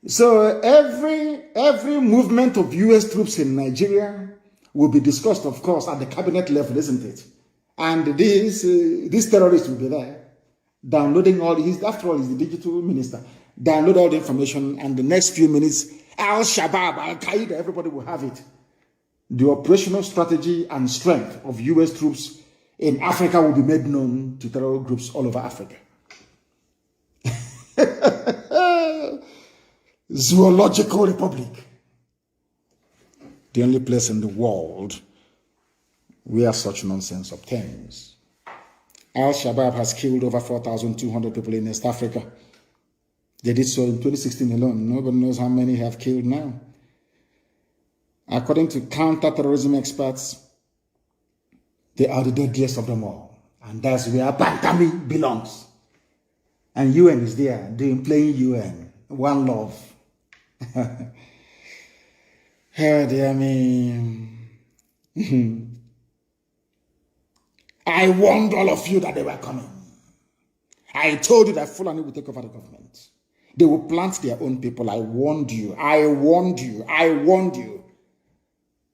So every movement of US troops in Nigeria will be discussed, of course, at the cabinet level, isn't it? And these terrorists will be there, downloading all his, after all, he's the digital minister, download all the information, and the next few minutes, Al-Shabaab, Al-Qaeda, everybody will have it. The operational strategy and strength of US troops in Africa will be made known to terror groups all over Africa. Zoological Republic, the only place in the world where such nonsense obtains. Al-Shabaab has killed over 4,200 people in East Africa. They did so in 2016 alone. Nobody knows how many have killed now. According to counter-terrorism experts, they are the deadliest of them all. And that's where Bantami belongs. And UN is there, playing UN. One love. Oh, dear me. I warned all of you that they were coming. I told you that Fulani will take over the government. They will plant their own people. I warned you. I warned you. I warned you.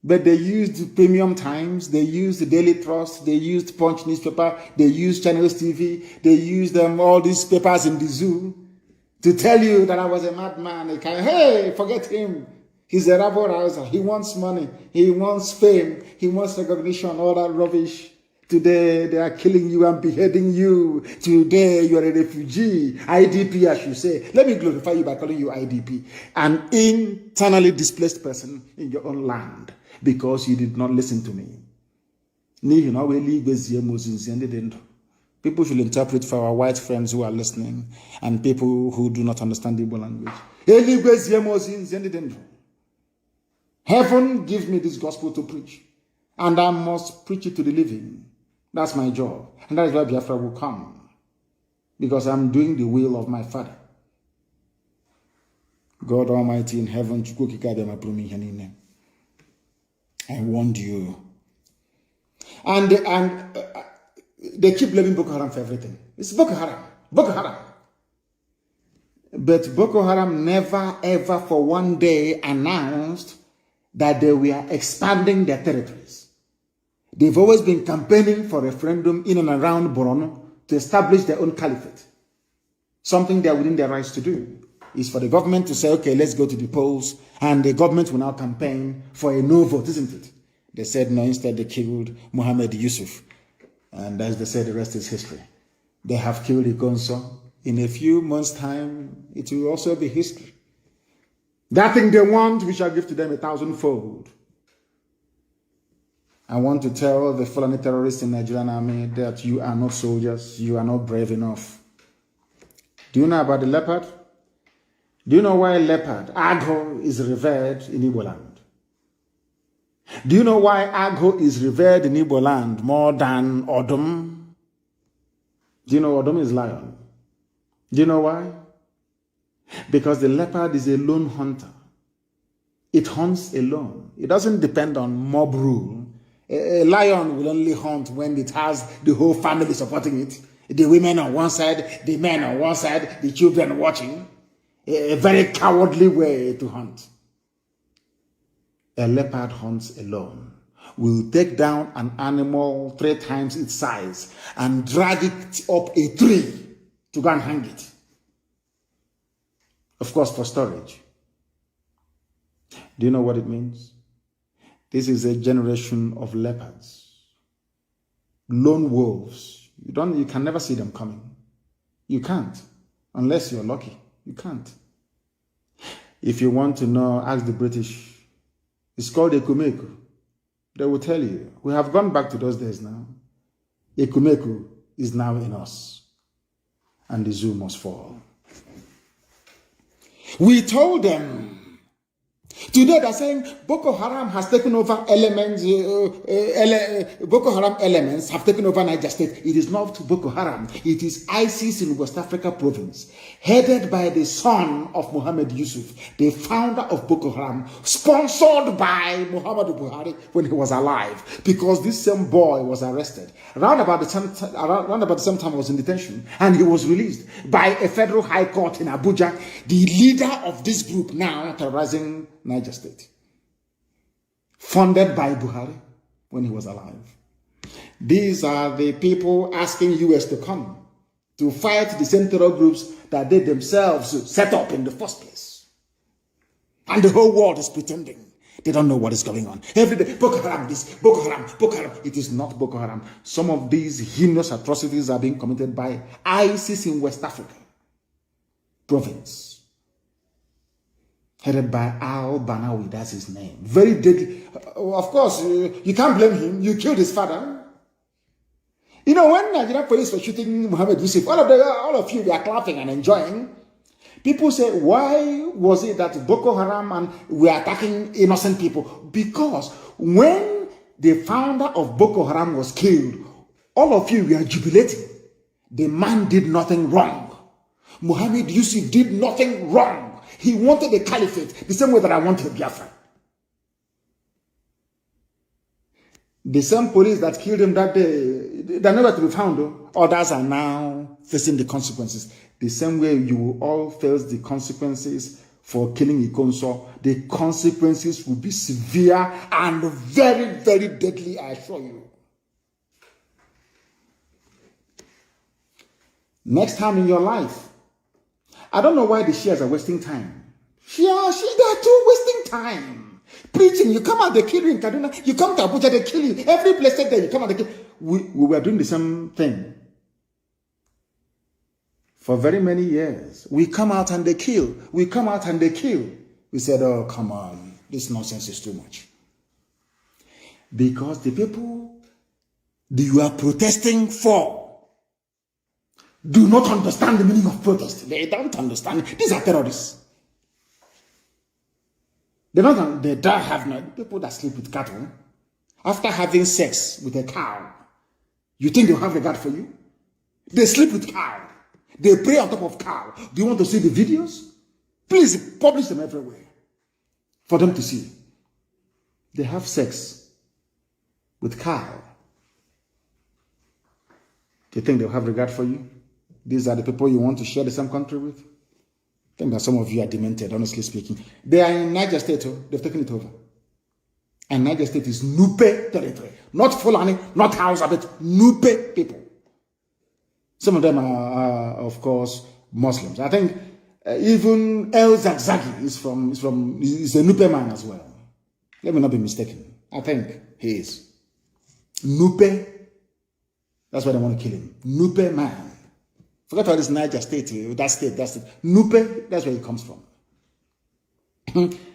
But they used Premium Times. They used the Daily Trust. They used Punch newspaper. They used Channels TV. They used all these papers in the zoo to tell you that I was a madman. Hey, forget him. He's a rabble rouser. He wants money. He wants fame. He wants recognition, all that rubbish. Today, they are killing you and beheading you. Today, you are a refugee. IDP, I should say. Let me glorify you by calling you IDP. An internally displaced person in your own land because you did not listen to me. People should interpret for our white friends who are listening and people who do not understand the Igbo language. Heaven gives me this gospel to preach, and I must preach it to the living. That's my job, and that is why Biafra will come, because I'm doing the will of my Father. God Almighty in heaven, I warned you. And they keep blaming Boko Haram for everything. It's Boko Haram. Boko Haram. But Boko Haram never, ever for one day announced that they were expanding their territories. They've always been campaigning for referendum in and around Borno to establish their own caliphate. Something they are within their rights to do is for the government to say, okay, let's go to the polls, and the government will now campaign for a no vote, isn't it? They said no, instead they killed Muhammad Yusuf. And as they said, the rest is history. They have killed Igonso. In a few months' time, it will also be history. That thing they want, we shall give to them 1,000-fold. I want to tell the Fulani terrorists in the Nigerian army that you are not soldiers, you are not brave enough. Do you know about the leopard? Do you know why leopard, Agho, is revered in Igbo land? Do you know why Agho is revered in Igbo land more than Odom? Do you know Odom is lion? Do you know why? Because the leopard is a lone hunter. It hunts alone. It doesn't depend on mob rule. A lion will only hunt when it has the whole family supporting it. The women on one side, the men on one side, the children watching. A very cowardly way to hunt. A leopard hunts alone. Will take down an animal 3 times its size and drag it up a tree to go and hang it. Of course, for storage. Do you know what it means? This is a generation of leopards, lone wolves. You can never see them coming. You can't, unless you're lucky. You can't. If you want to know, ask the British. It's called Ekumeku. They will tell you. We have gone back to those days now. Ekumeku is now in us, and the zoo must fall. We told them. Today they're saying Boko Haram has taken over elements, Boko Haram elements have taken over Niger State. It is not Boko Haram. It is ISIS in West Africa province, headed by the son of Mohammed Yusuf, the founder of Boko Haram, sponsored by Muhammadu Buhari when he was alive, because this same boy was arrested. Around about the same time he was in detention, and he was released by a federal high court in Abuja, the leader of this group now terrorizing Niger State, funded by Buhari when he was alive. These are the people asking US to come to fight the same terror groups that they themselves set up in the first place. And the whole world is pretending they don't know what is going on. Every day, Boko Haram this, Boko Haram, Boko Haram. It is not Boko Haram. Some of these heinous atrocities are being committed by ISIS in West Africa province, headed by al-Banawi, that's his name. Very deadly. Of course, you can't blame him. You killed his father. You know, when Nigerian police were shooting Mohammed Yusuf, all of you were clapping and enjoying. People say, why was it that Boko Haram and we are attacking innocent people? Because when the founder of Boko Haram was killed, all of you were jubilating. The man did nothing wrong. Mohammed Yusuf did nothing wrong. He wanted a caliphate the same way that I wanted Biafra. The same police that killed him that day, they're never to be found, though. Others are now facing the consequences. The same way you will all face the consequences for killing Ikonso, the consequences will be severe and very, very deadly, I assure you. Next time in your life, I don't know why the Shias are wasting time. They are too wasting time. Preaching, you come out, they kill you in Kaduna. You come to Abuja, they kill you. Every place there, you come out, they kill you. We were doing the same thing for very many years. We come out and they kill. We come out and they kill. We said, oh, come on. This nonsense is too much. Because the people that you are protesting for do not understand the meaning of protest. They don't understand. These are terrorists. They don't have no people that sleep with cattle. After having sex with a cow, you think they'll have regard for you? They sleep with cow. They pray on top of cow. Do you want to see the videos? Please publish them everywhere for them to see. They have sex with cow. Do you think they'll have regard for you? These are the people you want to share the same country with? I think that some of you are demented, honestly speaking. They are in Niger State, they've taken it over. And Niger State is Nupe territory. Not Fulani, not Hausa, but Nupe people. Some of them are of course, Muslims. I think even El Zagzagi is a Nupe man as well. Let me not be mistaken. I think he is. Nupe, that's why they want to kill him. Nupe man. Forget all this Niger State, that's it. Nupe, that's where he comes from.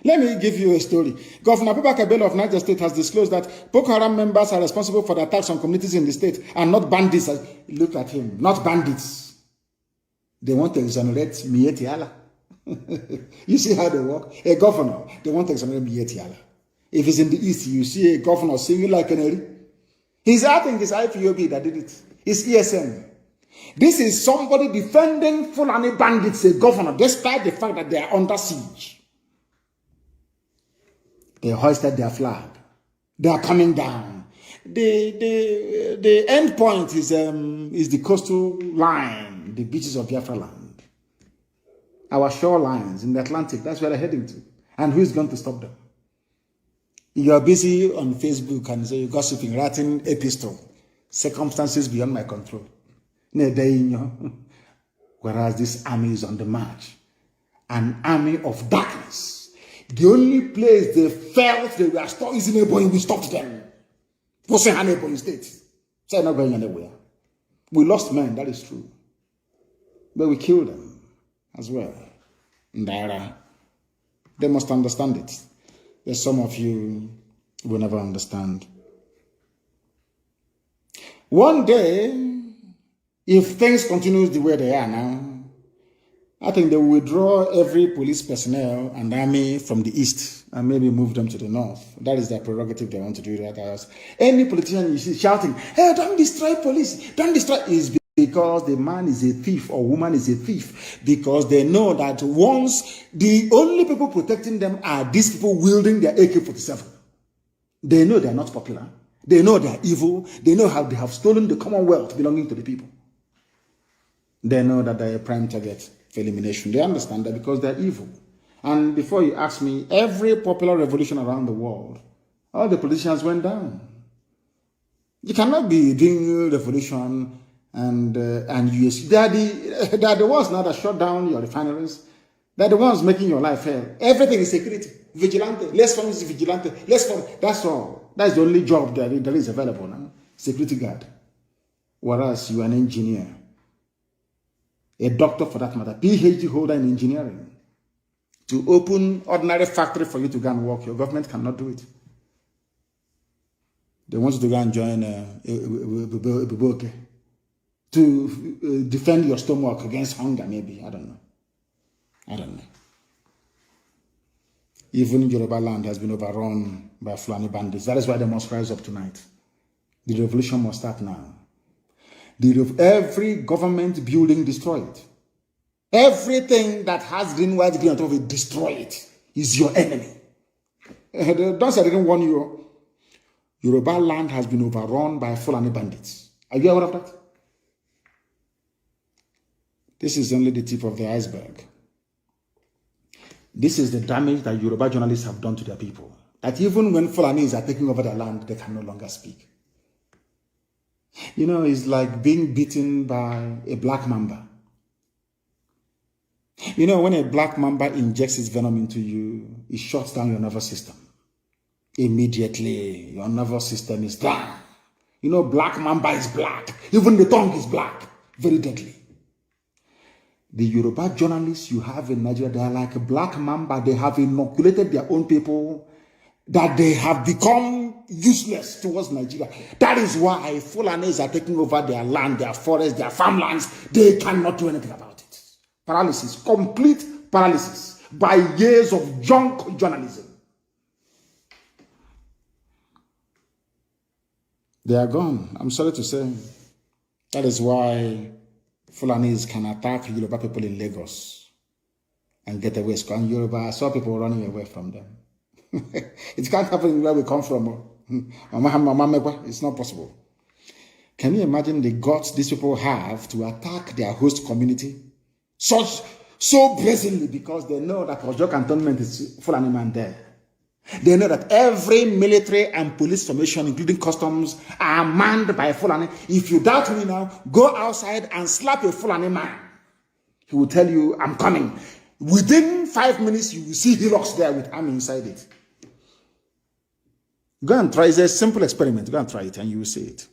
Let me give you a story. Governor Abubakar Bello of Niger State has disclosed that Boko Haram members are responsible for the attacks on communities in the state and not bandits. Look at him, not bandits. They want to exonerate Mieti Allah. You see how they work? A governor, they want to exonerate Mieti Allah. If it's in the east, you see a governor singing like canary. I think it's IPOB that did it. It's ESN. This is somebody defending Fulani bandits, a governor, despite the fact that they are under siege. They hoisted their flag. They are coming down. The end point is the coastal line, the beaches of Biafra land. Our shorelines in the Atlantic, that's where they're heading to. And who is going to stop them? You are busy on Facebook and so you're gossiping, writing epistle. Circumstances beyond my control. Whereas this army is on the march. An army of darkness. The only place they felt they were stuck is in Ebonyi. We stopped them. Posting an Ebonyi state. So they're not going anywhere. We lost men, that is true. But we killed them as well. Ndaira. They must understand it. There's some of you will never understand. One day, if things continue the way they are now, I think they will withdraw every police personnel and army from the east and maybe move them to the north. That is their prerogative. They want to do that. Any politician you see shouting, "Hey, don't destroy police, don't destroy," is because the man is a thief or woman is a thief. Because they know that once the only people protecting them are these people wielding their AK-47. They know they are not popular. They know they are evil. They know how they have stolen the commonwealth belonging to the people. They know that they are a prime target for elimination. They understand that because they're evil. And before you ask me, every popular revolution around the world, all the politicians went down. You cannot be doing revolution and US. They are the ones now that shut down your refineries. They're the ones making your life hell. Everything is security. Vigilante. Less fun is vigilante. Less fun. That's all. That's the only job that is available now. Security guard. Whereas you are an engineer. A doctor for that matter. PhD holder in engineering. To open ordinary factory for you to go and work. Your government cannot do it. They want you to go and join Biboke. To defend your stomach against hunger, maybe. I don't know. Even Yoruba land has been overrun by Fulani bandits. That is why they must rise up tonight. The revolution must start now. Every government building destroyed. Everything that has green, white, green on top of it, destroy it. Is your enemy. Don't say I didn't warn you. Yoruba land has been overrun by Fulani bandits. Are you aware of that? This is only the tip of the iceberg. This is the damage that Yoruba journalists have done to their people. That even when Fulanis are taking over their land, they can no longer speak. You know, it's like being beaten by a black mamba. You know, when a black mamba injects its venom into you, it shuts down your nervous system. Immediately, your nervous system is down. You know, black mamba is black. Even the tongue is black. Very deadly. The Yoruba journalists you have in Nigeria, they are like a black mamba. They have inoculated their own people that they have become useless towards Nigeria. That is why Fulanis are taking over their land, their forests, their farmlands. They cannot do anything about it. Paralysis, complete paralysis by years of junk journalism. They are gone. I'm sorry to say. That is why Fulanis can attack Yoruba people in Lagos and get away. And Yoruba, I saw people running away from them. It can't happen where we come from. It's not possible. Can you imagine the guts these people have to attack their host community so brazenly because they know that Ojo Cantonment is Fulani man there. They know that every military and police formation, including customs, are manned by Fulani. If you doubt me now, go outside and slap a Fulani man. He will tell you, I'm coming. Within 5 minutes, you will see hillocks there with army inside it. Go and try it. It's a simple experiment. Go and try it and you will see it.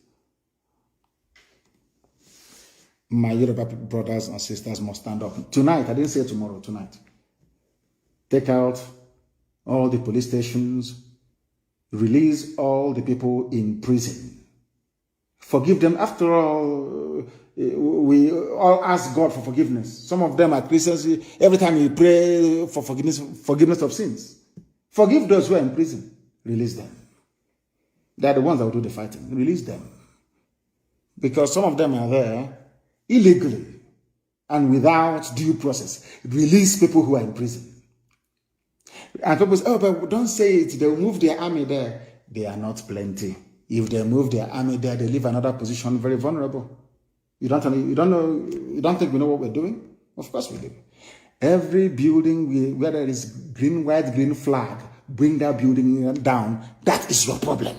My Yoruba brothers and sisters must stand up. Tonight, I didn't say tomorrow, tonight. Take out all the police stations, release all the people in prison. Forgive them. After all, we all ask God for forgiveness. Some of them are Christians. Every time you pray for forgiveness of sins. Forgive those who are in prison. Release them. They are the ones that will do the fighting. Release them. Because some of them are there illegally and without due process. Release people who are in prison. And people say, oh, but don't say it. They will move their army there. They are not plenty. If they move their army there, they leave another position very vulnerable. You don't think we know what we're doing? Of course we do. Every building where there is green, white, green flag, bring that building down. That is your problem.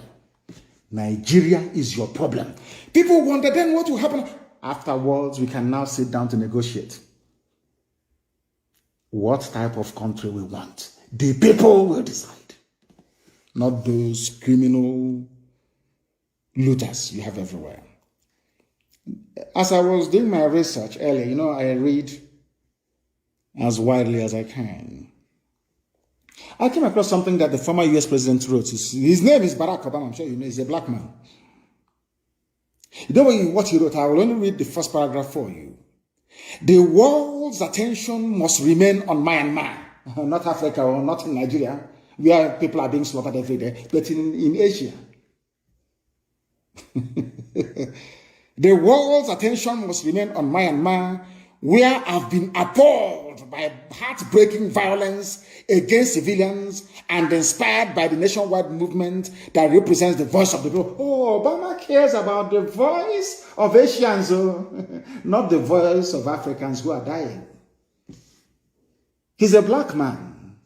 Nigeria is your problem. People wonder then what will happen. Afterwards, we can now sit down to negotiate. What type of country we want? The people will decide. Not those criminal looters you have everywhere. As I was doing my research earlier, I read as widely as I can. I came across something that the former US president wrote. His name is Barack Obama, I'm sure you know, he's a black man. You know what he wrote? I will only read the first paragraph for you. The world's attention must remain on Myanmar, not Africa or not in Nigeria, where people are being slaughtered every day, but in Asia. The world's attention must remain on Myanmar, where I've been appalled by heartbreaking violence against civilians and inspired by the nationwide movement that represents the voice of the people. Oh, Obama cares about the voice of Asians, not the voice of Africans who are dying. He's a black man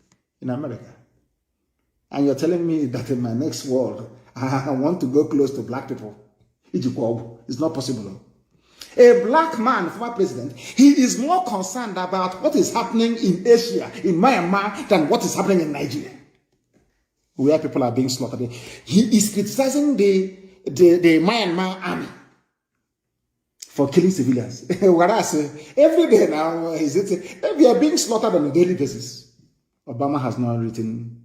in America. And you're telling me that in my next world, I want to go close to black people. It's not possible. A black man, former president, he is more concerned about what is happening in Asia, in Myanmar, than what is happening in Nigeria, where people are being slaughtered. He is criticizing the Myanmar army for killing civilians. Whereas every day now, we are being slaughtered on a daily basis. Obama has not written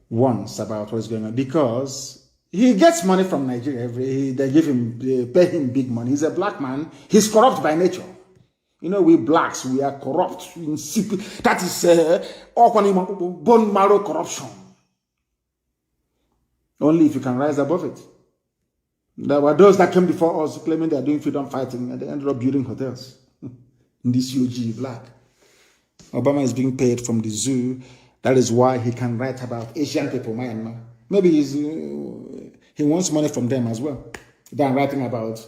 once about what's going on because he gets money from Nigeria. They pay him big money. He's a black man. He's corrupt by nature. We blacks, we are corrupt. That is bone marrow corruption. Only if you can rise above it. There were those that came before us claiming they are doing freedom fighting and they ended up building hotels. In this UG black. Obama is being paid from the zoo. That is why he can write about Asian people, Myanmar. Maybe he wants money from them as well. Than writing about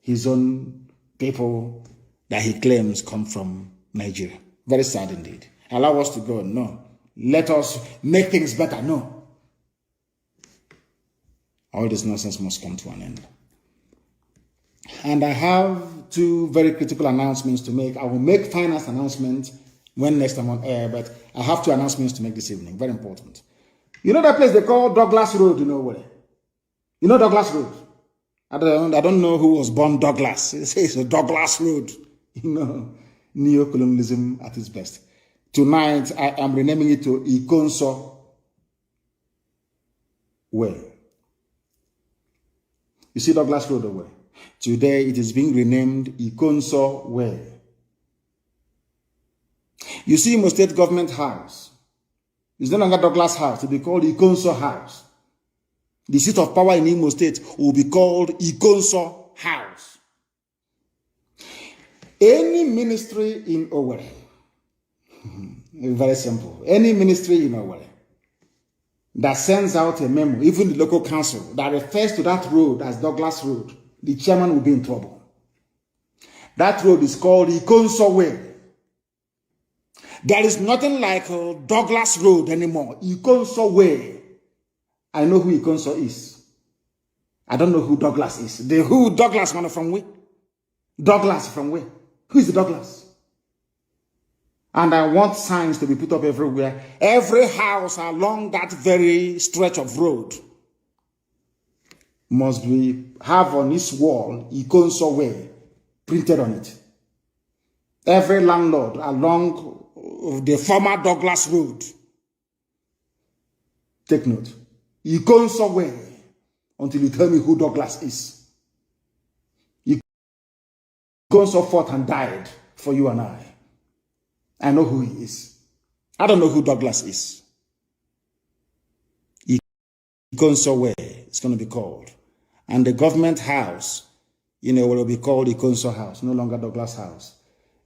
his own people that he claims come from Nigeria. Very sad indeed. Allow us to go. No. Let us make things better. No. All this nonsense must come to an end. And I have two very critical announcements to make. I will make finance announcements when next I'm on air, but I have two announcements to make this evening. Very important. You know that place they call Douglas Road, where? You know Douglas Road? I don't know who was born Douglas. It's a Douglas Road. Neocolonialism at its best. Tonight, I am renaming it to Ikonso Way. You see Douglas Road away. Today, it is being renamed Ikonso Way. You see Imo State Government House. It's no longer Douglas House. It will be called Ikonso House. The seat of power in Imo State will be called Ikonso House. Any ministry in Owerri, very simple, any ministry in Owerri that sends out a memo, even the local council, that refers to that road as Douglas Road, the chairman will be in trouble. That road is called Ikonso Way. There is nothing like Douglas Road anymore. Ikonso Way. I know who Ikonso is. I don't know who Douglas is. Who Douglas man from where? Douglas from where? Who is Douglas? And I want signs to be put up everywhere. Every house along that very stretch of road must have on its wall Ikonso Way printed on it. Every landlord along the former Douglas Road, take note, Ikonso Way, until you tell me who Douglas is. Ikonso fought and died for you and I. I know who he is. I don't know who Douglas is. Ikonso Way, it's going to be called. And the government house, will be called Ikonso House, no longer Douglas House.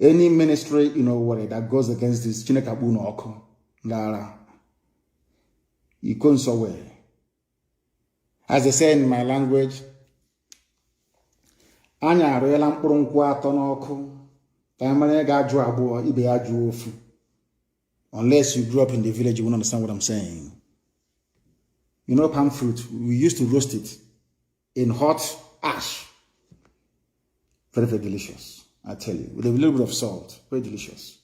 Any ministry, that goes against this, Chinekabuno Oko, Lara, Ikonso Way. As they say in my language, Anya Royalam Purunqua Tonoko, Tamane Gaju Abo, Ibe Aju Ofu. Unless you grew up in the village, you won't understand what I'm saying. Palm fruit, we used to roast it in hot ash. Very, very delicious. I tell you, with a little bit of salt, very delicious.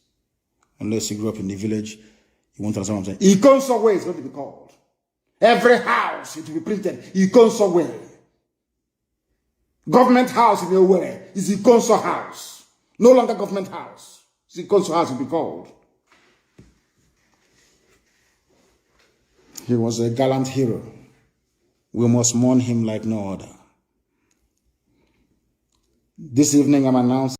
Unless you grew up in the village, you won't understand what I'm saying. Ikonso way is going to be called. Every house, it will be printed Ikonso way. Government house in your way is Ikonso house. No longer government house. It's Ikonso house will be called. He was a gallant hero. We must mourn him like no other. This evening I'm announcing